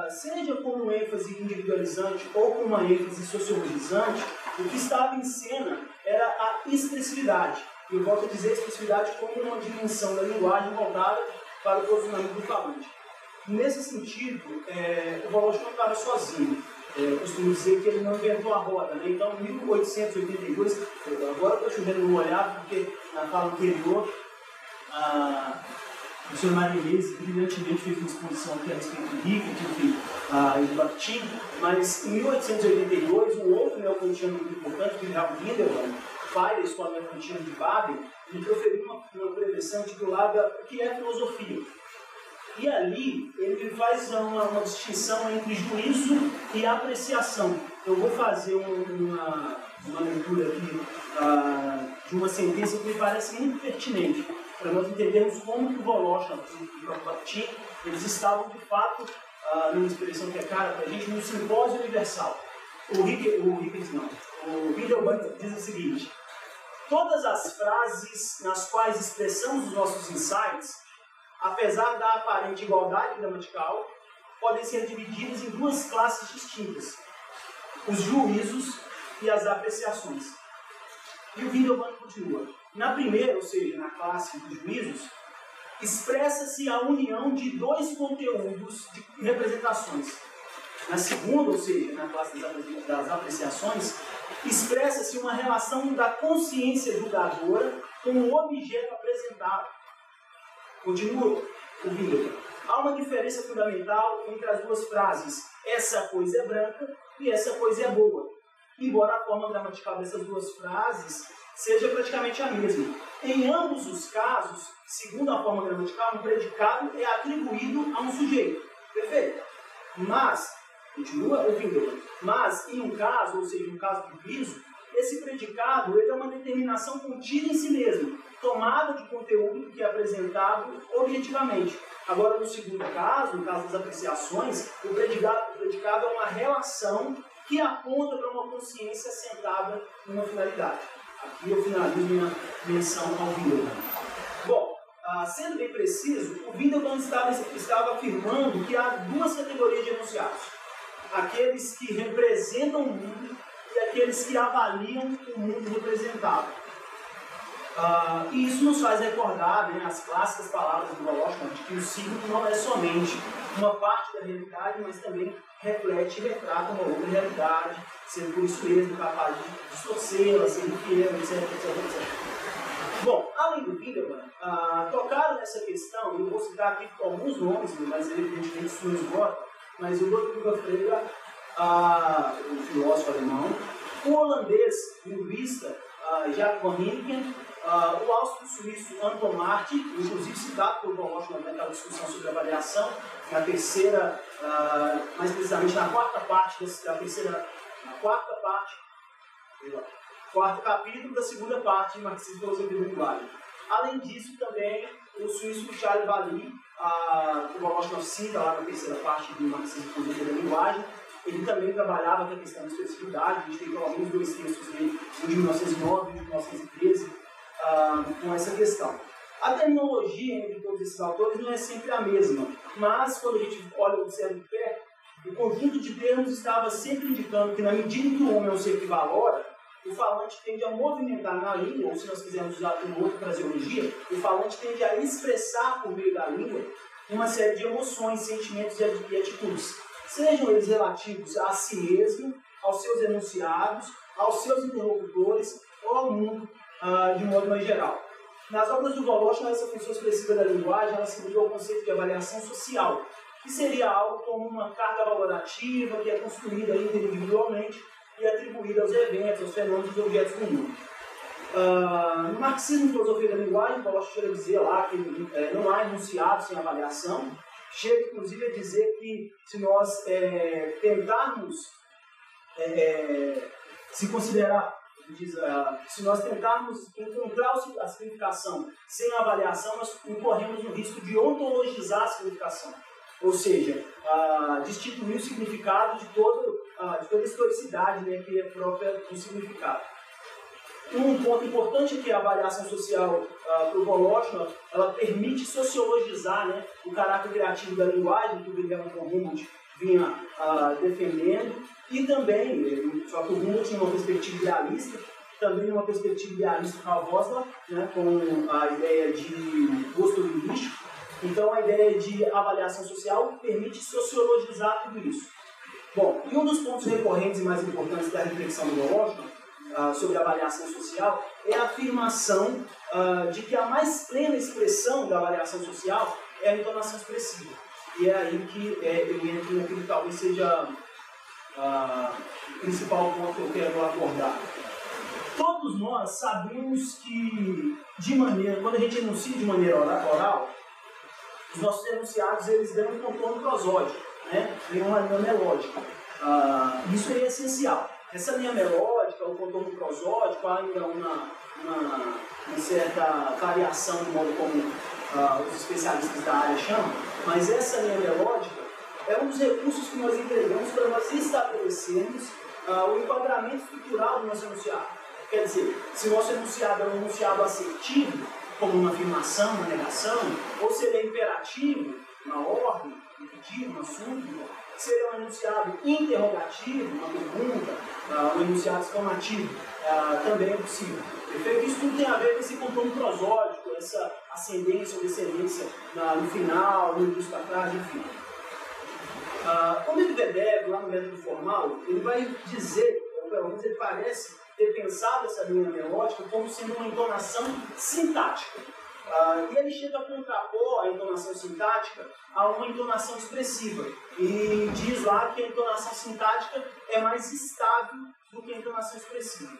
[SPEAKER 4] seja com uma ênfase individualizante ou com uma ênfase sociologizante, o que estava em cena era a expressividade. E eu volto a dizer a expressividade como uma dimensão da linguagem voltada para o posicionamento do falante. Nesse sentido, o Voloshin não estava sozinho. Eu costumo dizer que ele não inventou a roda, né? Então, em 1882, agora estou chovendo no olhar, porque na fala anterior, o Sr. Marinese brilhantemente fez uma exposição aqui a respeito do Rickert, enfim, e do Bakhtin, mas em 1882, um outro neokantiano muito importante, Wilhelm Windelband, pai da escola neokantiana de Baden, ele proferiu uma prevenção intitulada O que é filosofia? E ali ele faz uma distinção entre juízo e apreciação. Eu vou fazer uma leitura aqui de uma sentença que me parece muito pertinente, para nós entendermos como que o Voloshin e o Bakhtin, eles estavam de fato, numa expressão que é cara para a gente, no simpósio universal. O Windelband diz o seguinte: todas as frases nas quais expressamos os nossos insights, apesar da aparente igualdade gramatical, podem ser divididas em 2 classes distintas: os juízos e as apreciações. E o Windelband continua: na primeira, ou seja, na classe dos juízos, expressa-se a união de 2 conteúdos de representações. Na segunda, ou seja, na classe das apreciações, expressa-se uma relação da consciência julgadora com o objeto apresentado. Continua o Windelband: há uma diferença fundamental entre as 2 frases essa coisa é branca e essa coisa é boa, embora a forma gramatical dessas 2 frases seja praticamente a mesma. Em ambos os casos, segundo a forma gramatical, um predicado é atribuído a um sujeito. Perfeito? Mas, continua o Windelband, mas em um caso, ou seja, no caso do juízo, esse predicado ele é uma determinação contida em si mesmo, tomada de conteúdo que é apresentado objetivamente. Agora, no segundo caso, no caso das apreciações, o predicado é uma relação que aponta para uma consciência assentada numa finalidade. Aqui eu finalizo minha menção ao Windelband. Bom, sendo bem preciso, o Windelband estava afirmando que há 2 categorias de enunciados: aqueles que representam o mundo e aqueles que avaliam o mundo representado. E isso nos faz recordar, né, as clássicas palavras do Voloshin, de que o signo não é somente uma parte da realidade, mas também reflete e retrata uma outra realidade, sendo por isso mesmo capaz de distorcê-la, ser infiel, etc. Bom, além do Windelband, tocaram nessa questão, eu vou citar aqui alguns nomes, mas evidentemente isso não esgota, mas o Ludwig Frege, o filósofo alemão, o holandês linguista Jacques von Hiniken, o austro-suíço Anton Marti, inclusive citado por Voloshin naquela discussão sobre avaliação, na terceira, mais precisamente na quarta parte quarto capítulo da segunda parte de Marxismo e Filosofia da Linguagem. Além disso, também o suíço Charles Valli, que o Voloshin cita lá na terceira parte do Marxismo e Filosofia da Linguagem, ele também trabalhava com a questão da expressividade. A gente tem pelo menos 2 textos dele, um de 1909 e um de 1913, com essa questão. A terminologia entre todos esses autores não é sempre a mesma, mas quando a gente olha e observa de perto, o conjunto de termos estava sempre indicando que, na medida em que o homem é um ser que valora, o falante tende a movimentar na língua, ou se nós quisermos usar uma outra fraseologia, o falante tende a expressar por meio da língua uma série de emoções, sentimentos e atitudes, sejam eles relativos a si mesmo, aos seus enunciados, aos seus interlocutores ou ao mundo de modo mais geral. Nas obras do Voloshin, essa função expressiva da linguagem ela se ligou ao conceito de avaliação social, que seria algo como uma carga valorativa que é construída interindividualmente e atribuída aos eventos, aos fenômenos e objetos do mundo. No Marxismo e Filosofia da Linguagem, Voloshin chega a dizer lá que não há enunciado sem avaliação, chega inclusive a dizer que se nós tentarmos se considerar, se nós tentarmos encontrar a significação sem a avaliação, nós incorremos no risco de ontologizar a significação. Ou seja, destituir o significado de toda a historicidade, né, que é própria do significado. Um ponto importante é que a avaliação social para o Voloshin, ela permite sociologizar, né, o caráter criativo da linguagem, que o Wilhelm von Humboldt vinha defendendo, e também, só que o Humboldt tinha uma perspectiva idealista, também uma perspectiva idealista com a Vosla, né, com a ideia de gosto linguístico. Então, a ideia de avaliação social permite sociologizar tudo isso. Bom, e um dos pontos recorrentes e mais importantes da reflexão do Voloshin sobre a avaliação social é a afirmação de que a mais plena expressão da avaliação social é a entonação expressiva. E é aí que eu entro naquilo que talvez seja o principal ponto que eu quero abordar. Todos nós sabemos que, quando a gente enuncia de maneira oral, os nossos enunciados eles dão um contorno prosódico, né? Tem uma linha melódica. Isso é essencial. Essa linha melódica, o contorno prosódico, há ainda uma certa variação do modo como os especialistas da área chamam, mas essa linha melódica é um dos recursos que nós empregamos para nós estabelecermos o enquadramento estrutural do nosso enunciado. Quer dizer, se o nosso enunciado é um enunciado assertivo, como uma afirmação, uma negação, ou se ele é imperativo, uma ordem, um pedido, uma súplica, se ele é um enunciado interrogativo, uma pergunta, um enunciado exclamativo, também é possível. Perfeito? Isso tudo tem a ver com esse contorno prosódico, essa ascendência ou descendência no final, no início para trás, enfim. O Medvedev, lá no método formal, ele vai dizer, ou pelo menos ele parece ter pensado essa linha melódica como sendo uma entonação sintática. E ele chega a contrapor a entonação sintática a uma entonação expressiva. E diz lá que a entonação sintática é mais estável do que a entonação expressiva.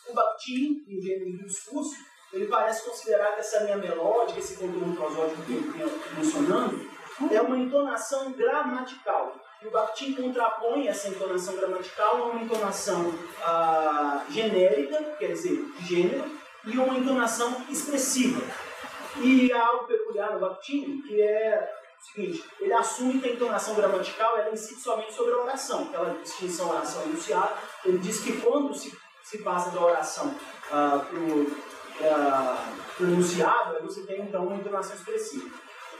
[SPEAKER 4] O Bakhtin, no gênero do discurso, ele parece considerar que essa linha melódica, esse contorno prosódico que eu venho mencionando, é uma entonação gramatical. E o Bakhtin contrapõe essa entonação gramatical a uma entonação genérica, quer dizer, gênero, e uma entonação expressiva. E há algo peculiar no Bakhtin, que é o seguinte: ele assume que a entonação gramatical ela incide somente sobre a oração, aquela distinção oração e enunciado. Ele diz que quando se passa da oração para o enunciado, você tem então uma entonação expressiva.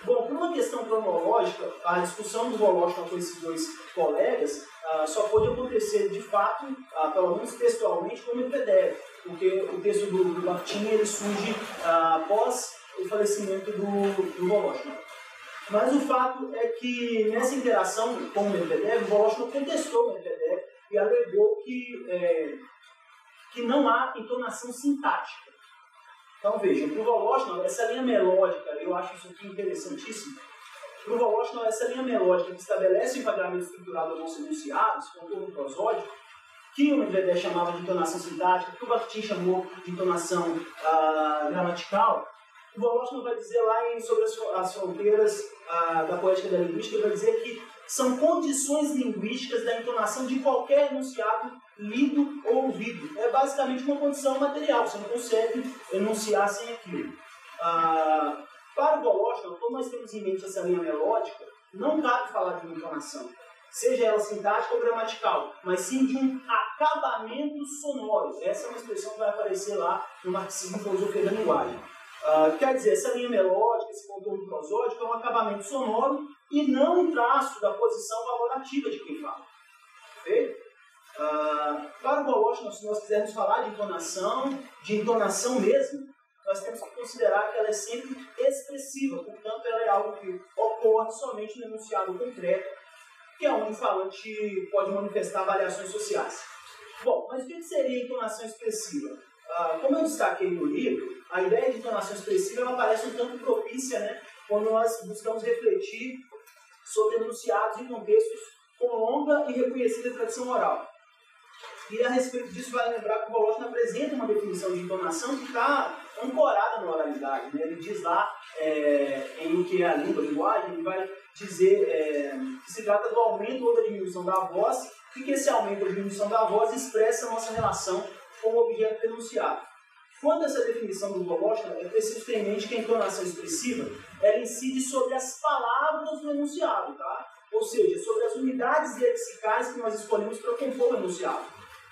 [SPEAKER 4] Bom, por uma questão cronológica, a discussão do Voloshin com esses dois colegas só pôde acontecer de fato, pelo menos textualmente, com o Medvedev, porque o texto do Bakhtin ele surge após o falecimento do Voloshin. Mas o fato é que nessa interação com o Medvedev, o Voloshin contestou o Medvedev e alegou que não há entonação sintática. Então vejam, para o Voloshin, essa linha melódica, eu acho isso aqui interessantíssimo, para o Voloshin, essa linha melódica que estabelece o enquadramento estrutural dos nossos enunciados, contorno prosódico, que o Medvedev chamava de entonação sintática, que o Bakhtin chamou de entonação gramatical, o Voloshin vai dizer lá sobre as fronteiras da poética e da linguística, ele vai dizer que são condições linguísticas da entonação de qualquer enunciado lido ou ouvido. É basicamente uma condição material, você não consegue enunciar sem aquilo. Para o Voloshin, quando nós temos em mente essa linha melódica, não cabe falar de uma entonação, seja ela sintática ou gramatical, mas sim de um acabamento sonoro. Essa é uma expressão que vai aparecer lá no Marxismo e Filosofia da Linguagem. Quer dizer, essa linha melódica, esse contorno prosódico é um acabamento sonoro e não um traço da posição valorativa de quem fala. Ok? Para o Voloshin, se nós quisermos falar de entonação mesmo, nós temos que considerar que ela é sempre expressiva, portanto ela é algo que ocorre somente no enunciado concreto, que é onde o falante pode manifestar variações sociais. Bom, mas o que seria entonação expressiva? Como eu destaquei no livro, a ideia de entonação expressiva ela parece um tanto propícia, né, quando nós buscamos refletir sobre enunciados em contextos com longa e reconhecida tradição oral. E a respeito disso, vale lembrar que o Voloshin apresenta uma definição de entonação que está ancorada na oralidade. Né? Ele diz lá, em que é a língua, a linguagem, ele vai dizer que se trata do aumento ou da diminuição da voz e que esse aumento ou diminuição da voz expressa a nossa relação com o objeto enunciado. Quanto a essa definição do Voloshin, é preciso ter em mente que a entonação expressiva ela incide sobre as palavras do enunciado, tá? Ou seja, sobre as unidades lexicais que nós escolhemos para compor o enunciado.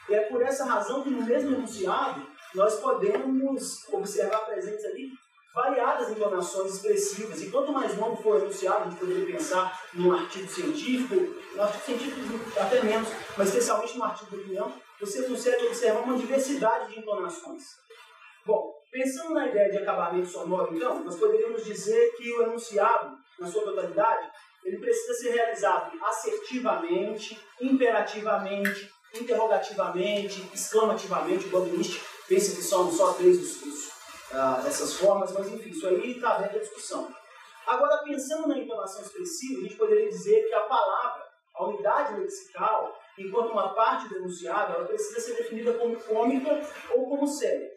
[SPEAKER 4] E é por essa razão que no mesmo enunciado nós podemos observar presentes ali variadas entonações expressivas. E quanto mais longo for o enunciado, a gente poderia pensar num artigo científico até menos, mas especialmente no artigo de opinião, você consegue observar uma diversidade de entonações. Bom, pensando na ideia de acabamento sonoro, então, nós poderíamos dizer que o enunciado, na sua totalidade, ele precisa ser realizado assertivamente, imperativamente, interrogativamente, exclamativamente. O Goldwich pensa que são só três essas formas, mas enfim, isso aí está aberto à discussão. Agora, pensando na entonação expressiva, a gente poderia dizer que a palavra, a unidade lexical, enquanto uma parte do enunciado, ela precisa ser definida como cômica ou como séria,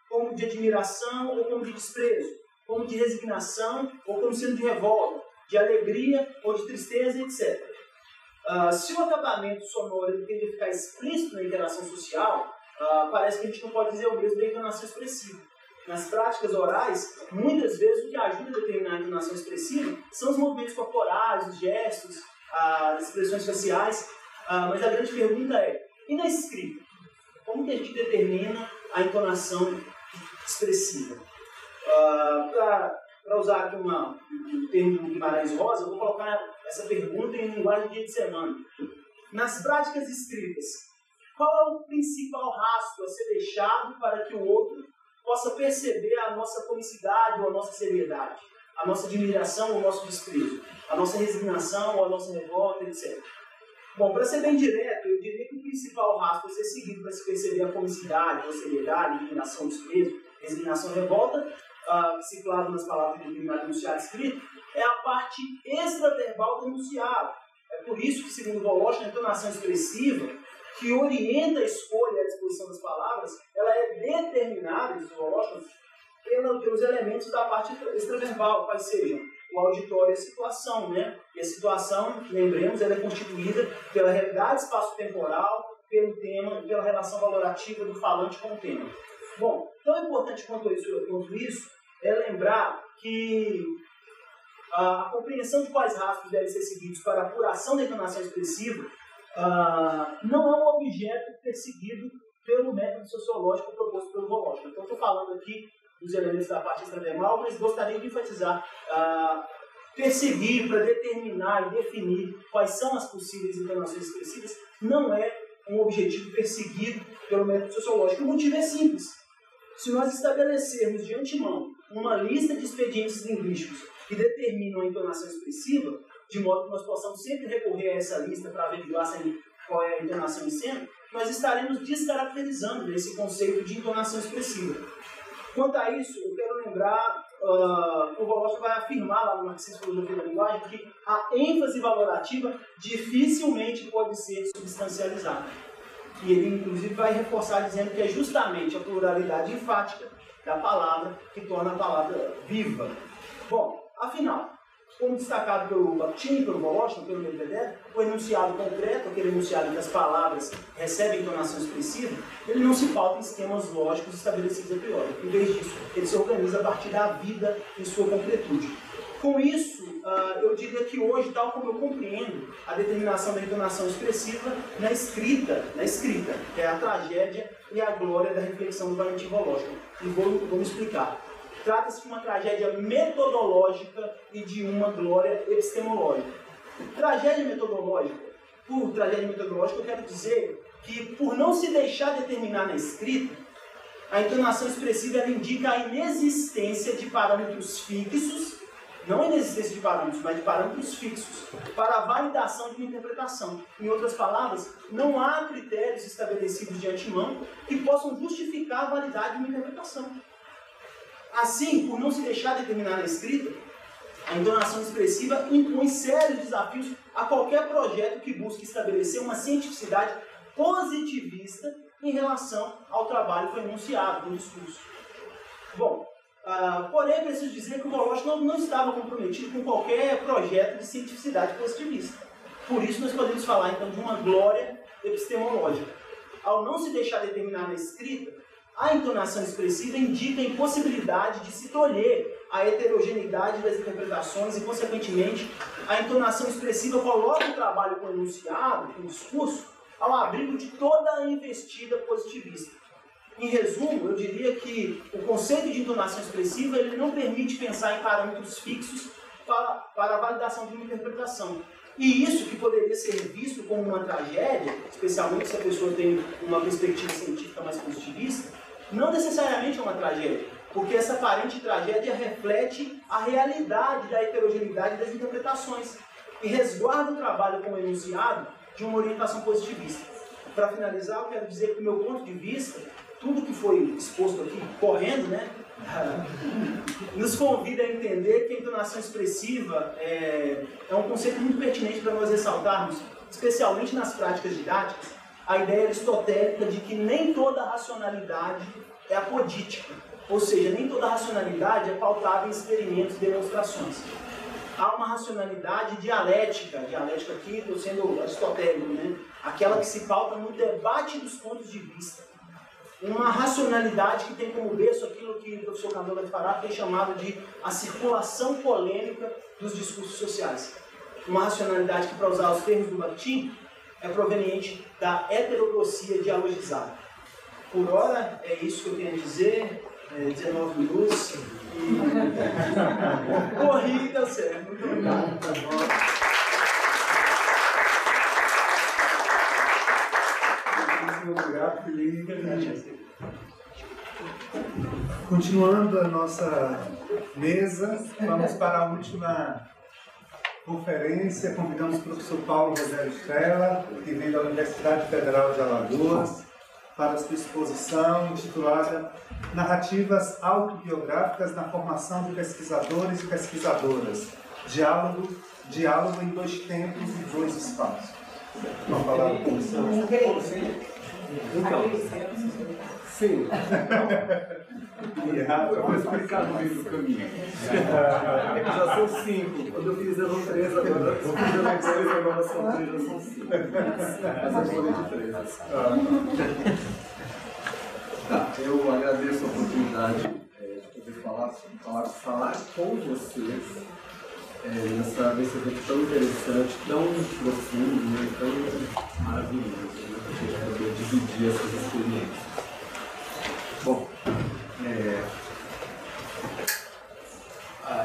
[SPEAKER 4] como de admiração ou como de desprezo, como de resignação ou como sendo de revolta, de alegria ou de tristeza, etc. Se o acabamento sonoro ele tem que ficar explícito na interação social, parece que a gente não pode dizer o mesmo da entonação expressiva. Nas práticas orais, muitas vezes o que ajuda a determinar a entonação expressiva são os movimentos corporais, os gestos, as expressões faciais, mas a grande pergunta é, e na escrita? Como que a gente determina a entonação expressiva? Para usar aqui um termo do Guimarães Rosa, eu vou colocar essa pergunta em linguagem de dia de semana. Nas práticas escritas, qual é o principal rastro a ser deixado para que o outro possa perceber a nossa comicidade ou a nossa seriedade, a nossa admiração ou o nosso desprezo, a nossa resignação ou a nossa revolta, etc. Bom, para ser bem direto, eu diria que o principal rastro a ser seguido para se perceber a comicidade, a seriedade, a admiração, desprezo, resignação, revolta, citado nas palavras do determinado enunciado escrito, é a parte extraverbal do enunciado. É por isso que, segundo Voloshin, a entonação expressiva, que orienta a escolha e a disposição das palavras, ela é determinada, diz Voloshin, pelos elementos da parte extraverbal, quais sejam o auditório e a situação, né? E a situação, lembremos, ela é constituída pela realidade espaço-temporal, pelo tema e pela relação valorativa do falante com o tema. Bom, tão importante quanto isso é lembrar que a compreensão de quais rastros devem ser seguidos para a apuração da entonação expressiva não é um objeto perseguido pelo método sociológico proposto pelo Voloshin. Então, estou falando aqui dos elementos da parte extraverbal, mas gostaria de enfatizar perseguir para determinar e definir quais são as possíveis entonações expressivas não é um objetivo perseguido pelo método sociológico. O motivo é simples. Se nós estabelecermos de antemão uma lista de expedientes linguísticos que determinam a entonação expressiva, de modo que nós possamos sempre recorrer a essa lista para averiguar qual é a entonação em cena, nós estaremos descaracterizando esse conceito de entonação expressiva. Quanto a isso, eu quero lembrar que o Voloshin vai afirmar lá no Marxismo e Filosofia da Linguagem que a ênfase valorativa dificilmente pode ser substancializada. E ele, inclusive, vai reforçar dizendo que é justamente a pluralidade enfática da palavra que torna a palavra viva. Bom, afinal, como destacado pelo Bakhtin e pelo Voloshin, pelo Medvedev, o enunciado concreto, aquele enunciado em que as palavras recebem entonação expressiva, ele não se pauta em esquemas lógicos estabelecidos a priori. Em vez disso, ele se organiza a partir da vida em sua concretude. Com isso, eu diria que hoje, tal como eu compreendo a determinação da entonação expressiva na escrita, que é a tragédia e a glória da reflexão do Valentim Voloshin. E vou me explicar. Trata-se de uma tragédia metodológica e de uma glória epistemológica. Tragédia metodológica. Por tragédia metodológica, eu quero dizer que, por não se deixar determinar na escrita, a entonação expressiva ela indica a inexistência de parâmetros fixos, não a inexistência de parâmetros, mas de parâmetros fixos, para a validação de uma interpretação. Em outras palavras, não há critérios estabelecidos de antemão que possam justificar a validade de uma interpretação. Assim, por não se deixar determinar na escrita, a entonação expressiva impõe sérios desafios a qualquer projeto que busque estabelecer uma cientificidade positivista em relação ao trabalho que foi enunciado no discurso. Bom, porém, preciso dizer que o Voloshin não estava comprometido com qualquer projeto de cientificidade positivista. Por isso, nós podemos falar, então, de uma glória epistemológica. Ao não se deixar determinar na escrita, a entonação expressiva indica a impossibilidade de se tolher a heterogeneidade das interpretações e, consequentemente, a entonação expressiva coloca o trabalho com o enunciado, com o discurso, ao abrigo de toda a investida positivista. Em resumo, eu diria que o conceito de entonação expressiva ele não permite pensar em parâmetros fixos para a validação de uma interpretação. E isso que poderia ser visto como uma tragédia, especialmente se a pessoa tem uma perspectiva científica mais positivista, não necessariamente é uma tragédia, porque essa aparente tragédia reflete a realidade da heterogeneidade das interpretações e resguarda o trabalho como enunciado de uma orientação positivista. Para finalizar, eu quero dizer que, do meu ponto de vista, tudo que foi exposto aqui, correndo, né, nos convida a entender que a entonação expressiva é um conceito muito pertinente para nós ressaltarmos, especialmente nas práticas didáticas, a ideia aristotélica de que nem toda racionalidade é apodítica, ou seja, nem toda racionalidade é pautada em experimentos e demonstrações. Há uma racionalidade dialética aqui estou sendo aristotélico, né? Aquela que se pauta no debate dos pontos de vista. Uma racionalidade que tem como berço aquilo que o professor Candor Fará tem chamado de a circulação polêmica dos discursos sociais. Uma racionalidade que, para usar os termos do Bakhtin, é proveniente da heterodoxia dialogizada. Por hora, é isso que eu tenho a dizer. 19 minutos. Corri, deu certo. Muito obrigado.
[SPEAKER 1] Obrigado, Felipe. Continuando a nossa mesa, vamos para a última conferência. Convidamos o professor Paulo Rogério Stella, que vem da Universidade Federal de Alagoas, para a sua exposição intitulada Narrativas Autobiográficas na Formação de Pesquisadores e Pesquisadoras. Diálogo em dois tempos e dois espaços. Uma palavra de comissão.
[SPEAKER 5] Então, sim. Eu vou explicar no meio do caminho. Já são 5. Quando eu fiz eram 3, agora eu fiz eram 2, agora são 3, já são 5. Essa é a de 3. Tá, eu agradeço a oportunidade de poder falar com vocês nesse evento tão interessante, tão profundo, né, tão maravilhoso, né, para a gente poder dividir essas experiências. Bom,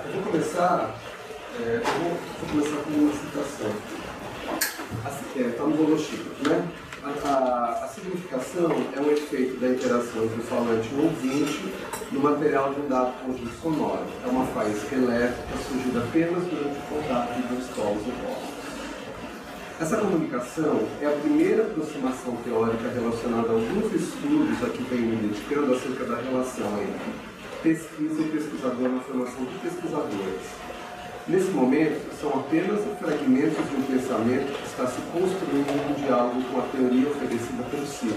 [SPEAKER 5] eu vou começar com uma citação. Está no Voloshin, né? A significação é um efeito da interação entre o falante e o ouvinte no material de um dado conjunto sonoro. É uma faísca elétrica surgida apenas durante o contato entre os polos opostos. Essa comunicação é a primeira aproximação teórica relacionada a alguns estudos a que venho me dedicando acerca da relação entre pesquisa e pesquisador na formação de pesquisadores. Nesse momento, são apenas fragmentos de um pensamento que está se construindo em diálogo com a teoria oferecida pelo Ciro.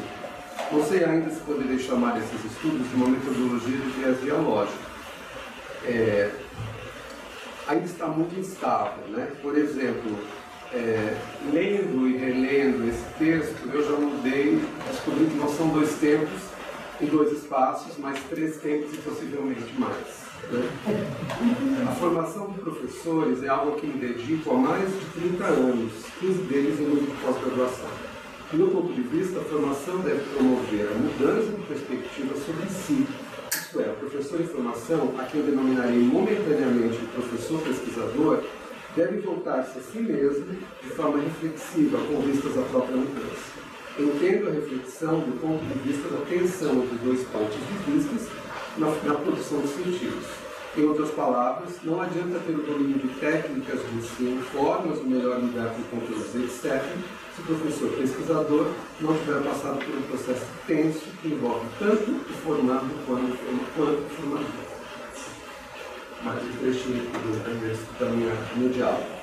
[SPEAKER 5] Não sei ainda se poderei chamar esses estudos de uma metodologia de viés dialógico. Ainda está muito instável, né? Por exemplo, lendo e relendo esse texto, eu já mudei, descobri que não são 2 tempos em 2 espaços, mas 3 tempos e possivelmente mais. Né? A formação de professores é algo a que me dedico há mais de 30 anos, 15 deles em nível de pós-graduação. Do meu ponto de vista, a formação deve promover a mudança de perspectiva sobre si. Isto é, o professor em formação, a quem eu denominarei momentaneamente de professor pesquisador, deve voltar-se a si mesmo de forma reflexiva, com vistas à própria mudança. Entendo a reflexão do ponto de vista da tensão entre 2 pontos de vista na produção dos sentidos. Em outras palavras, não adianta ter o domínio de técnicas de ensino, formas de melhor lidar com conteúdos, etc., se o professor pesquisador não tiver passado por um processo tenso que envolve tanto o formado quanto o formador. Mais um trechinho do meu diálogo.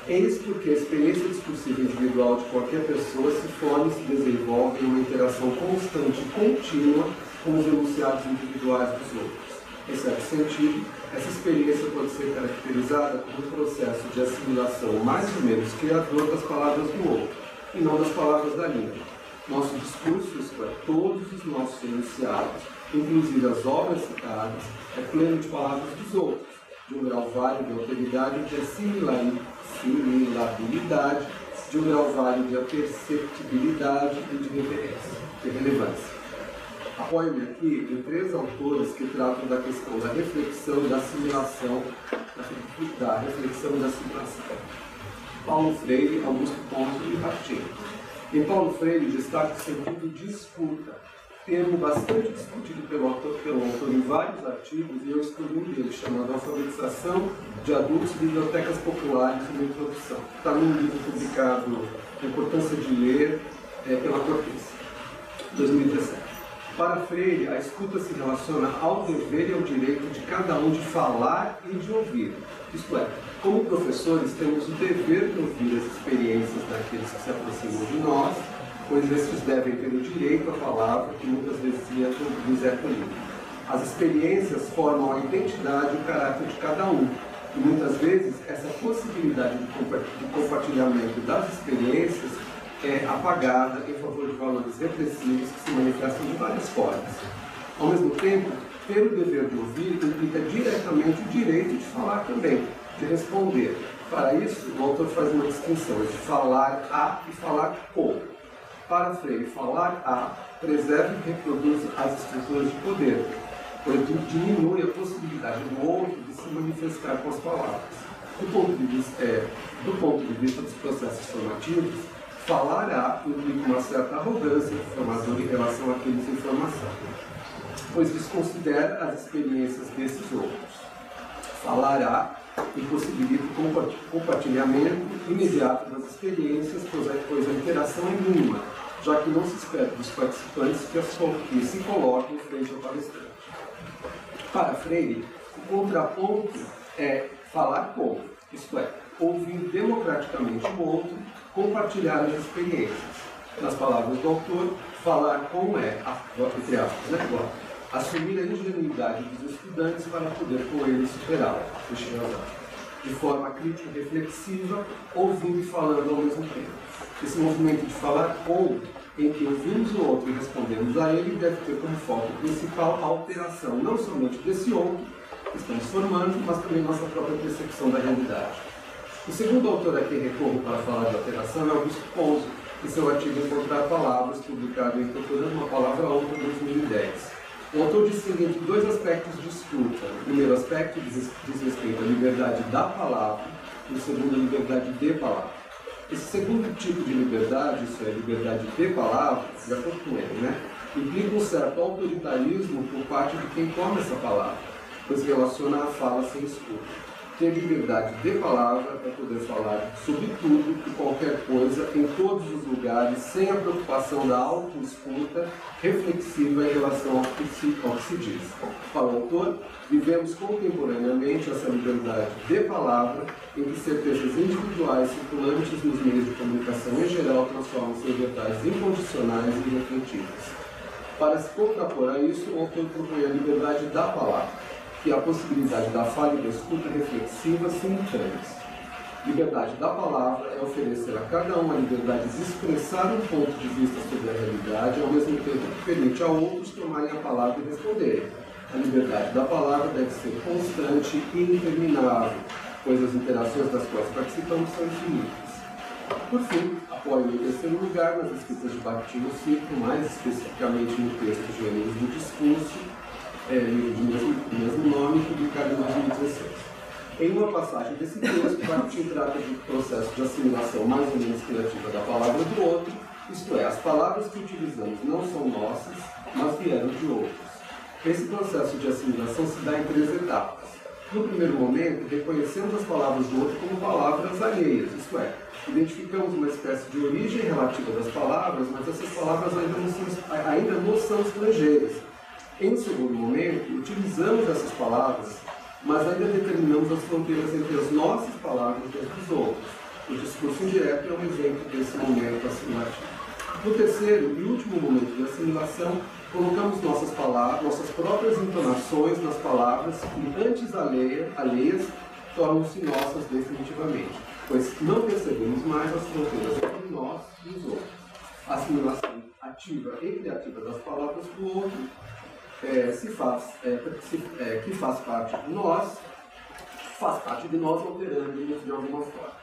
[SPEAKER 5] Eis porque a experiência discursiva individual de qualquer pessoa se forma e se desenvolve em uma interação constante e contínua com os enunciados individuais dos outros. Em certo sentido, essa experiência pode ser caracterizada como um processo de assimilação mais ou menos criador das palavras do outro, e não das palavras da língua. Nosso discurso, isto é, todos os nossos enunciados, inclusive as obras citadas, é pleno de palavras dos outros, de um grau válido de alteridade e de assimilabilidade, de um grau válido de aperceptibilidade e de relevância. Apoio-me aqui em 3 autores que tratam da questão da reflexão e da assimilação, da reflexão e da assimilação. Paulo Freire, Augusto Conte e Martim. Em Paulo Freire destaca o sentido de escuta, termo bastante discutido pelo autor em vários artigos, e eu escolhi um deles, chamado Alfabetização de Adultos e Bibliotecas Populares, uma introdução. Está num livro publicado Importância de Ler, pela Cortez, 2017. Para Freire, a escuta se relaciona ao dever e ao direito de cada um de falar e de ouvir. Isto é, como professores, temos o dever de ouvir as experiências daqueles que se aproximam de nós, pois estes devem ter o direito à palavra, que muitas vezes lhes é tolhido. As experiências formam a identidade e o caráter de cada um, e muitas vezes essa possibilidade de compartilhamento das experiências é apagada em favor de valores repressivos que se manifestam de várias formas. Ao mesmo tempo, ter o dever de ouvir implica diretamente o direito de falar também, de responder. Para isso, o autor faz uma distinção entre falar a e falar com. Para Freire, falar a preserva e reproduz as estruturas de poder, pois diminui a possibilidade do outro de se manifestar com as palavras. Do ponto de vista dos processos formativos, falar a implica uma certa arrogância do formador em relação àqueles em formação, pois desconsidera as experiências desses outros. Falar a impossibilita o compartilhamento imediato das experiências, pois a interação é mínima, já que não se espera dos participantes que se coloquem frente ao palestrante. Para Freire, o contraponto é falar com, isto é, ouvir democraticamente o outro, compartilhar as experiências. Nas palavras do autor, falar com é, entre aspas, né, assumir a ingenuidade dos estudantes para poder com eles superá-la, de forma crítica e reflexiva, ouvindo e falando ao mesmo tempo. Esse movimento de falar com, em que ouvimos o outro e respondemos a ele, deve ter como foco principal a alteração não somente desse outro que estamos formando, mas também nossa própria percepção da realidade. O segundo autor a quem recorro para falar de alteração é Augusto Conte, em seu artigo Encontrar Palavras, publicado em Procurando uma Palavra Outra, 2010. O autor distingue entre 2 aspectos de escuta. O primeiro aspecto diz respeito à liberdade da palavra, e o segundo, a liberdade de palavra. Esse segundo tipo de liberdade, isso é, liberdade de palavra, de acordo com ele, né, implica um certo autoritarismo por parte de quem toma essa palavra, pois relaciona a fala sem escuta. ter liberdade de palavra para poder falar sobre tudo e qualquer coisa, em todos os lugares, sem a preocupação da autoescuta reflexiva em relação ao que se diz. Para o autor, vivemos contemporaneamente essa liberdade de palavra, em que certezas individuais circulantes nos meios de comunicação em geral transformam-se em verdades incondicionais e irrefletidas. Para se contrapor a isso, o autor propõe a liberdade da palavra, que é a possibilidade da fala e da escuta reflexiva simultâneas. Liberdade da palavra é oferecer a cada um a liberdade de expressar um ponto de vista sobre a realidade, ao mesmo tempo que permite a outros tomarem a palavra e responderem. A liberdade da palavra deve ser constante e interminável, pois as interações das quais participamos são infinitas. Por fim, apoio em terceiro lugar nas escritas de Bakhtin no Círculo, mais especificamente no texto Gêneros do Discurso, livro de mesmo nome, publicado em 2016. Em uma passagem desse texto, Bakhtin trata do processo de assimilação mais ou menos criativa da palavra do outro, isto é, as palavras que utilizamos não são nossas, mas vieram de outros. Esse processo de assimilação se dá em 3 etapas. No primeiro momento, reconhecemos as palavras do outro como palavras alheias, isto é, identificamos uma espécie de origem relativa das palavras, mas essas palavras ainda não são estrangeiras. Em um segundo momento, utilizamos essas palavras, mas ainda determinamos as fronteiras entre as nossas palavras e as dos outros. O discurso indireto é um exemplo desse momento assimilativo. No terceiro e último momento de assimilação, colocamos nossas próprias entonações nas palavras que, antes alheias, tornam-se nossas definitivamente, pois não percebemos mais as fronteiras entre nós e os outros. A assimilação ativa e criativa das palavras do outro, que faz parte de nós, alterando-nos de alguma forma.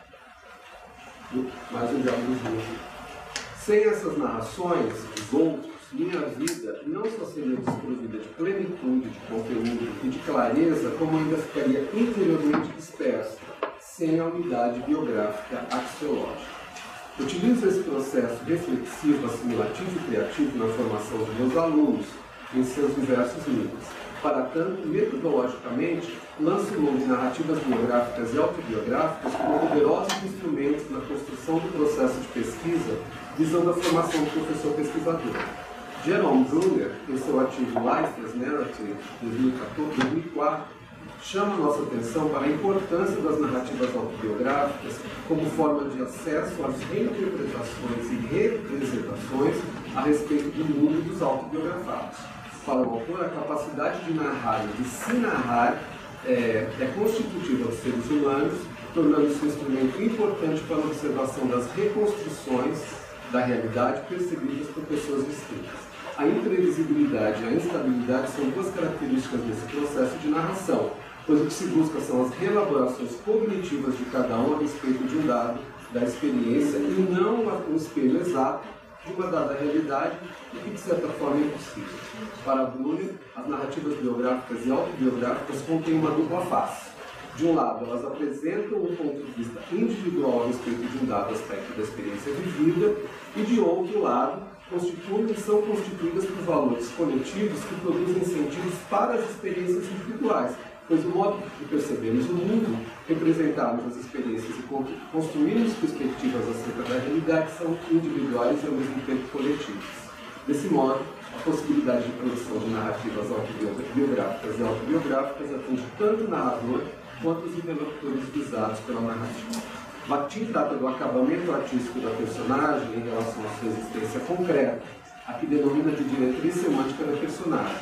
[SPEAKER 5] Mais um diálogozinho. Sem essas narrações, os outros, minha vida não só seria desprovida de plenitude, de conteúdo e de clareza, como ainda ficaria interiormente dispersa, sem a unidade biográfica axiológica. Utilizo esse processo reflexivo, assimilativo e criativo na formação dos meus alunos, em seus diversos níveis. Para tanto, metodologicamente, lanço mão de narrativas biográficas e autobiográficas como poderosos instrumentos na construção do processo de pesquisa, visando a formação do professor-pesquisador. Jerome Bruner, em seu artigo Life as Narrative, 2004, chama nossa atenção para a importância das narrativas autobiográficas como forma de acesso às reinterpretações e representações a respeito do mundo dos autobiografados. Para o autor, a capacidade de narrar e de se narrar é constitutiva dos seres humanos, tornando-se um instrumento importante para a observação das reconstruções da realidade percebidas por pessoas distintas. A imprevisibilidade e a instabilidade são 2 características desse processo de narração, pois o que se busca são as reelaborações cognitivas de cada um a respeito de um dado da experiência e não um espelho exato de uma dada realidade, o que de certa forma é impossível. Para Bruner, as narrativas biográficas e autobiográficas contêm uma dupla face. De um lado, elas apresentam um ponto de vista individual a respeito de um dado aspecto da experiência vivida, e de outro lado, são constituídas por valores coletivos que produzem sentidos para as experiências individuais, pois o modo que percebemos o mundo, representarmos as experiências e construirmos perspectivas acerca da realidade são individuais e ao mesmo tempo coletivas. Desse modo, a possibilidade de produção de narrativas autobiográficas e autobiográficas atinge tanto o narrador quanto os interlocutores visados pela narrativa. Bakhtin trata do acabamento artístico da personagem em relação à sua existência concreta, a que denomina de diretriz semântica da personagem.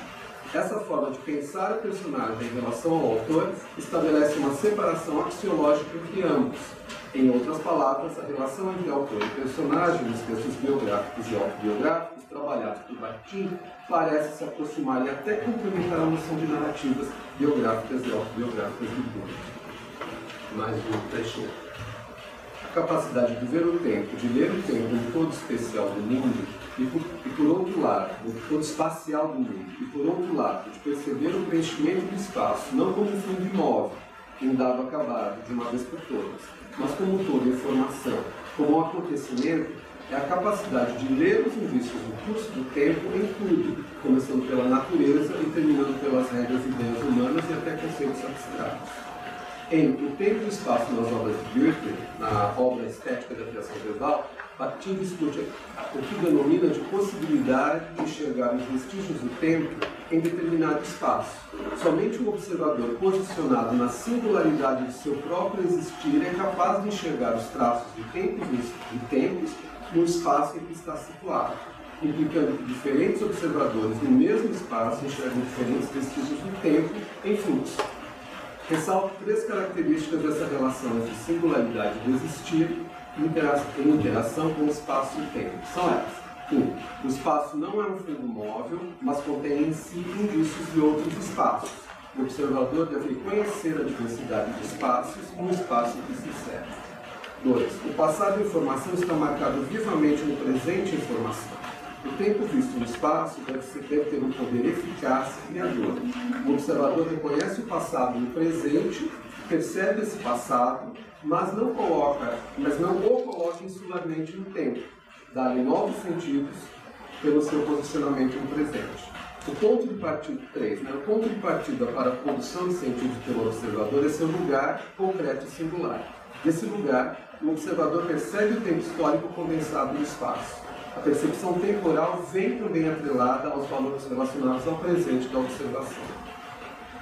[SPEAKER 5] Essa forma de pensar a personagem em relação ao autor estabelece uma separação axiológica entre ambos. Em outras palavras, a relação entre autor e personagem nos textos biográficos e autobiográficos trabalhados por Bakhtin parece se aproximar e até complementar a noção de narrativas biográficas e autobiográficas do Bruner. Mais um trechinho. A capacidade de ver o tempo, de ler o tempo em todo especial do mundo, e por outro lado, o todo espacial do mundo, e por outro lado, de perceber o preenchimento do espaço, não como um fundo imóvel, um dado acabado, de uma vez por todas, mas como toda informação, como um acontecimento, é a capacidade de ler os indícios do curso do tempo em tudo, começando pela natureza e terminando pelas regras e ideias humanas e até conceitos abstratos. Em O Tempo e o Espaço nas obras de Goethe, na obra Estética da Criação Verbal, Bakhtin discute o que denomina de possibilidade de enxergar os vestígios do tempo em determinado espaço. Somente um observador posicionado na singularidade de seu próprio existir é capaz de enxergar os traços de tempos no espaço em que está situado, implicando que diferentes observadores no mesmo espaço enxergam diferentes vestígios do tempo em fluxo. Ressalto 3 características dessa relação entre singularidade do existir e interação com o espaço e o tempo. São elas. 1. O espaço não é um fundo móvel, mas contém em si indícios de outros espaços. O observador deve conhecer a diversidade de espaços no espaço que se insere. 2. O passado e a informação estão marcados vivamente no presente e informação. O tempo visto no espaço deve ter um poder eficaz e criador. O observador reconhece o passado no presente, percebe esse passado, mas não o coloca insularmente no tempo. Dá-lhe novos sentidos pelo seu posicionamento no presente. O ponto de partida 3. O ponto de partida para a produção de sentidos pelo observador é seu lugar concreto e singular. Nesse lugar, o observador percebe o tempo histórico condensado no espaço. A percepção temporal vem também atrelada aos valores relacionados ao presente da observação.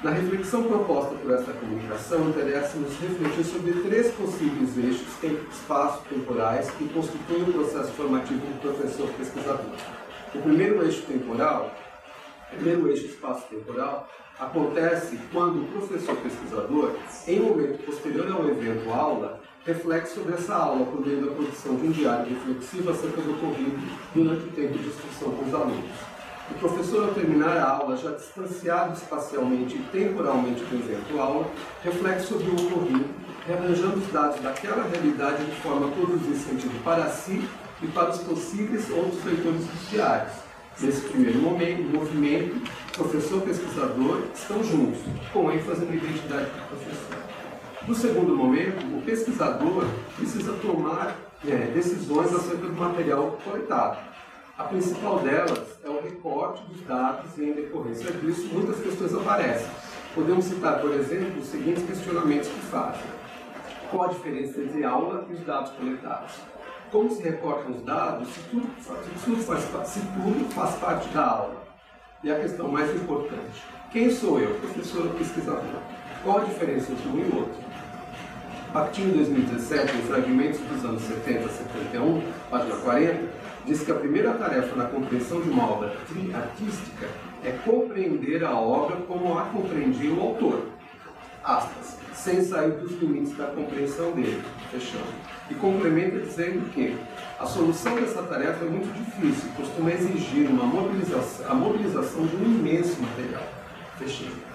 [SPEAKER 5] Na reflexão proposta por esta comunicação, interessa-nos refletir sobre 3 possíveis eixos espaço-temporais que constituem o processo formativo do professor-pesquisador. O primeiro eixo espaço-temporal, acontece quando o professor-pesquisador, em momento posterior ao evento aula, reflete sobre essa aula por meio da produção de um diário reflexivo acerca do ocorrido durante o tempo de instrução com os alunos. O professor, ao terminar a aula, já distanciado espacialmente e temporalmente do evento aula, reflete sobre o ocorrido, rearranjando os dados daquela realidade de forma a produzir sentido para si e para os possíveis outros leitores dos diários. Nesse primeiro movimento, professor-pesquisador estão juntos, com ênfase na identidade do professor. No segundo momento, o pesquisador precisa tomar decisões acerca do material coletado. A principal delas é o recorte dos dados e, em decorrência disso, muitas questões aparecem. Podemos citar, por exemplo, os seguintes questionamentos que fazem. Qual a diferença entre aula e os dados coletados? Como se recortam os dados se tudo faz parte da aula? E a questão mais importante, quem sou eu, professor ou pesquisador? Qual a diferença entre um e outro? Bakhtin, em 2017, em fragmentos dos anos 70 a 71, página 40, diz que a primeira tarefa na compreensão de uma obra artística é compreender a obra como a compreendia o autor, aspas, sem sair dos limites da compreensão dele, fechando. E complementa dizendo que a solução dessa tarefa é muito difícil, costuma exigir a mobilização de um imenso material, fechando.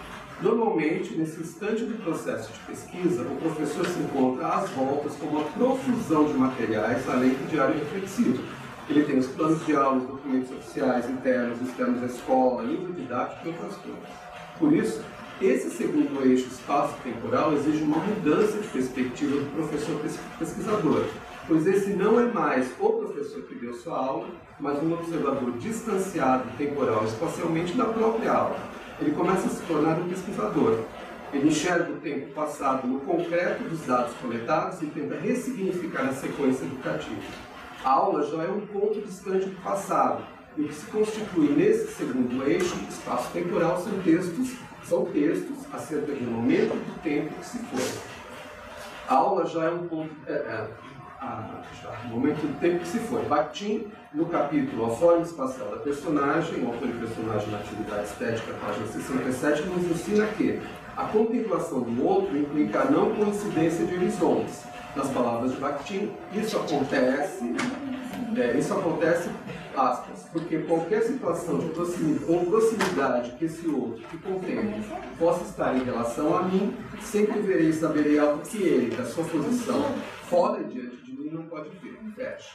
[SPEAKER 5] Normalmente, nesse instante do processo de pesquisa, o professor se encontra às voltas com uma profusão de materiais, além do diário reflexivo. Ele tem os planos de aula, os documentos oficiais, internos, externos da escola, livro didático e outras coisas. Por isso, esse segundo eixo espaço-temporal exige uma mudança de perspectiva do professor-pesquisador, pois esse não é mais o professor que deu sua aula, mas um observador distanciado temporal e espacialmente da própria aula. Ele começa a se tornar um pesquisador. Ele enxerga o tempo passado no concreto dos dados coletados e tenta ressignificar a sequência educativa. A aula já é um ponto distante do passado, e o que se constitui nesse segundo eixo espaço-temporal são textos acerca do momento do tempo que se foi. A aula já é um ponto... o momento do tempo que se foi. Bakhtin, no capítulo A Forma Espacial da Personagem, o autor e personagem na atividade estética, página 67, nos ensina que a contemplação do outro implica a não coincidência de horizontes. Nas palavras de Bakhtin, isso acontece, aspas, porque qualquer situação de proximidade que esse outro que contemplo possa estar em relação a mim, sempre verei e saberei algo que ele, da sua posição fora e diante de mim, não pode ver. Fecha.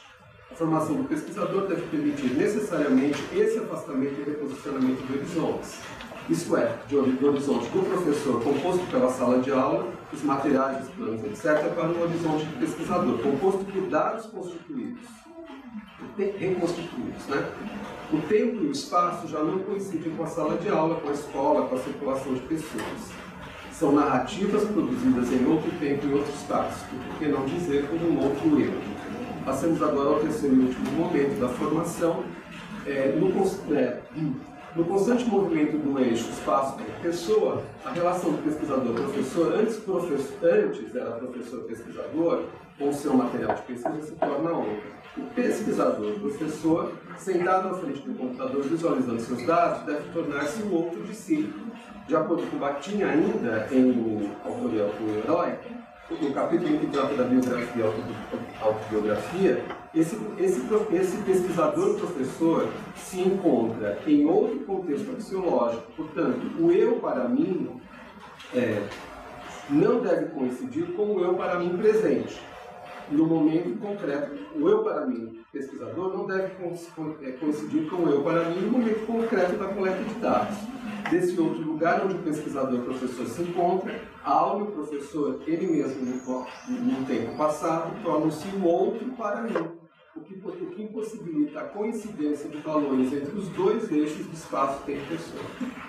[SPEAKER 5] A formação do pesquisador deve permitir necessariamente esse afastamento e reposicionamento de horizontes. Isto é, do horizonte do professor composto pela sala de aula, os materiais, os planos, etc., para um horizonte do pesquisador, composto por dados constituídos, reconstituídos. O tempo e o espaço já não coincidem com a sala de aula, com a escola, com a circulação de pessoas. São narrativas produzidas em outro tempo e outro espaço, e por que não dizer como um outro eu. Passamos agora ao terceiro e último momento da formação, no constante movimento do eixo espaço-pessoa, a relação do pesquisador-professor, antes era professor-pesquisador, com seu material de pesquisa se torna outra. O pesquisador-professor, sentado à frente do computador visualizando seus dados, deve tornar-se o outro de si. De acordo com Bakhtin, ainda em Autoria do Herói, no capítulo que trata da biografia e autobiografia, esse pesquisador-professor se encontra em outro contexto axiológico. Portanto, o eu para mim não deve coincidir com o eu para mim presente. No momento concreto, o eu para mim, pesquisador, não deve coincidir com o eu para mim no momento concreto da coleta de dados. Desse outro lugar onde o pesquisador e o professor se encontram, a aula e o professor, ele mesmo, no tempo passado, tornam-se um outro para mim, o que impossibilita a coincidência de valores entre os dois eixos de espaço-tempo-pessoa.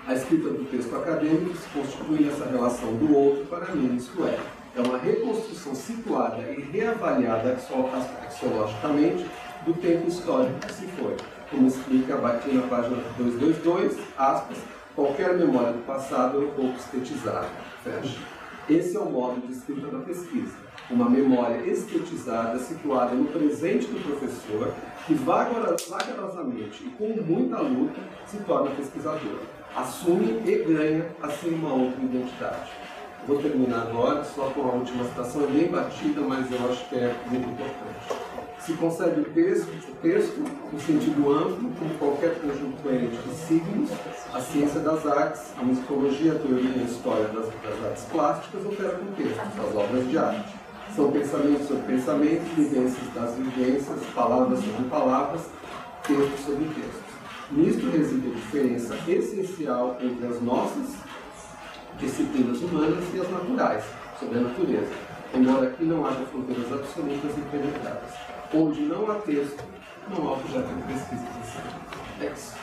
[SPEAKER 5] A escrita do texto acadêmico se constitui nessa relação do outro para mim, isto é uma reconstrução situada e reavaliada axiologicamente do tempo histórico que se foi. Como explica Bakhtin na página 222, aspas, qualquer memória do passado é um pouco estetizada. Fecha. Esse é o modo de escrita da pesquisa. Uma memória estetizada situada no presente do professor, que vagarosamente e com muita luta se torna pesquisador. Assume e ganha assim uma outra identidade. Vou terminar agora só com a última citação, é bem batida, mas eu acho que é muito importante. Se concebe o texto no sentido amplo, como qualquer conjunto coerente de signos, a ciência das artes, a musicologia, a teoria e a história das artes plásticas opera com textos, as obras de arte. São pensamentos sobre pensamentos, vivências das vivências, palavras sobre palavras, textos sobre textos. Nisto reside a diferença essencial entre as nossas disciplinas humanas e as naturais, sobre a natureza, embora aqui não haja fronteiras absolutas e impenetráveis. Onde não há texto, não há objeto de pesquisa. É isso.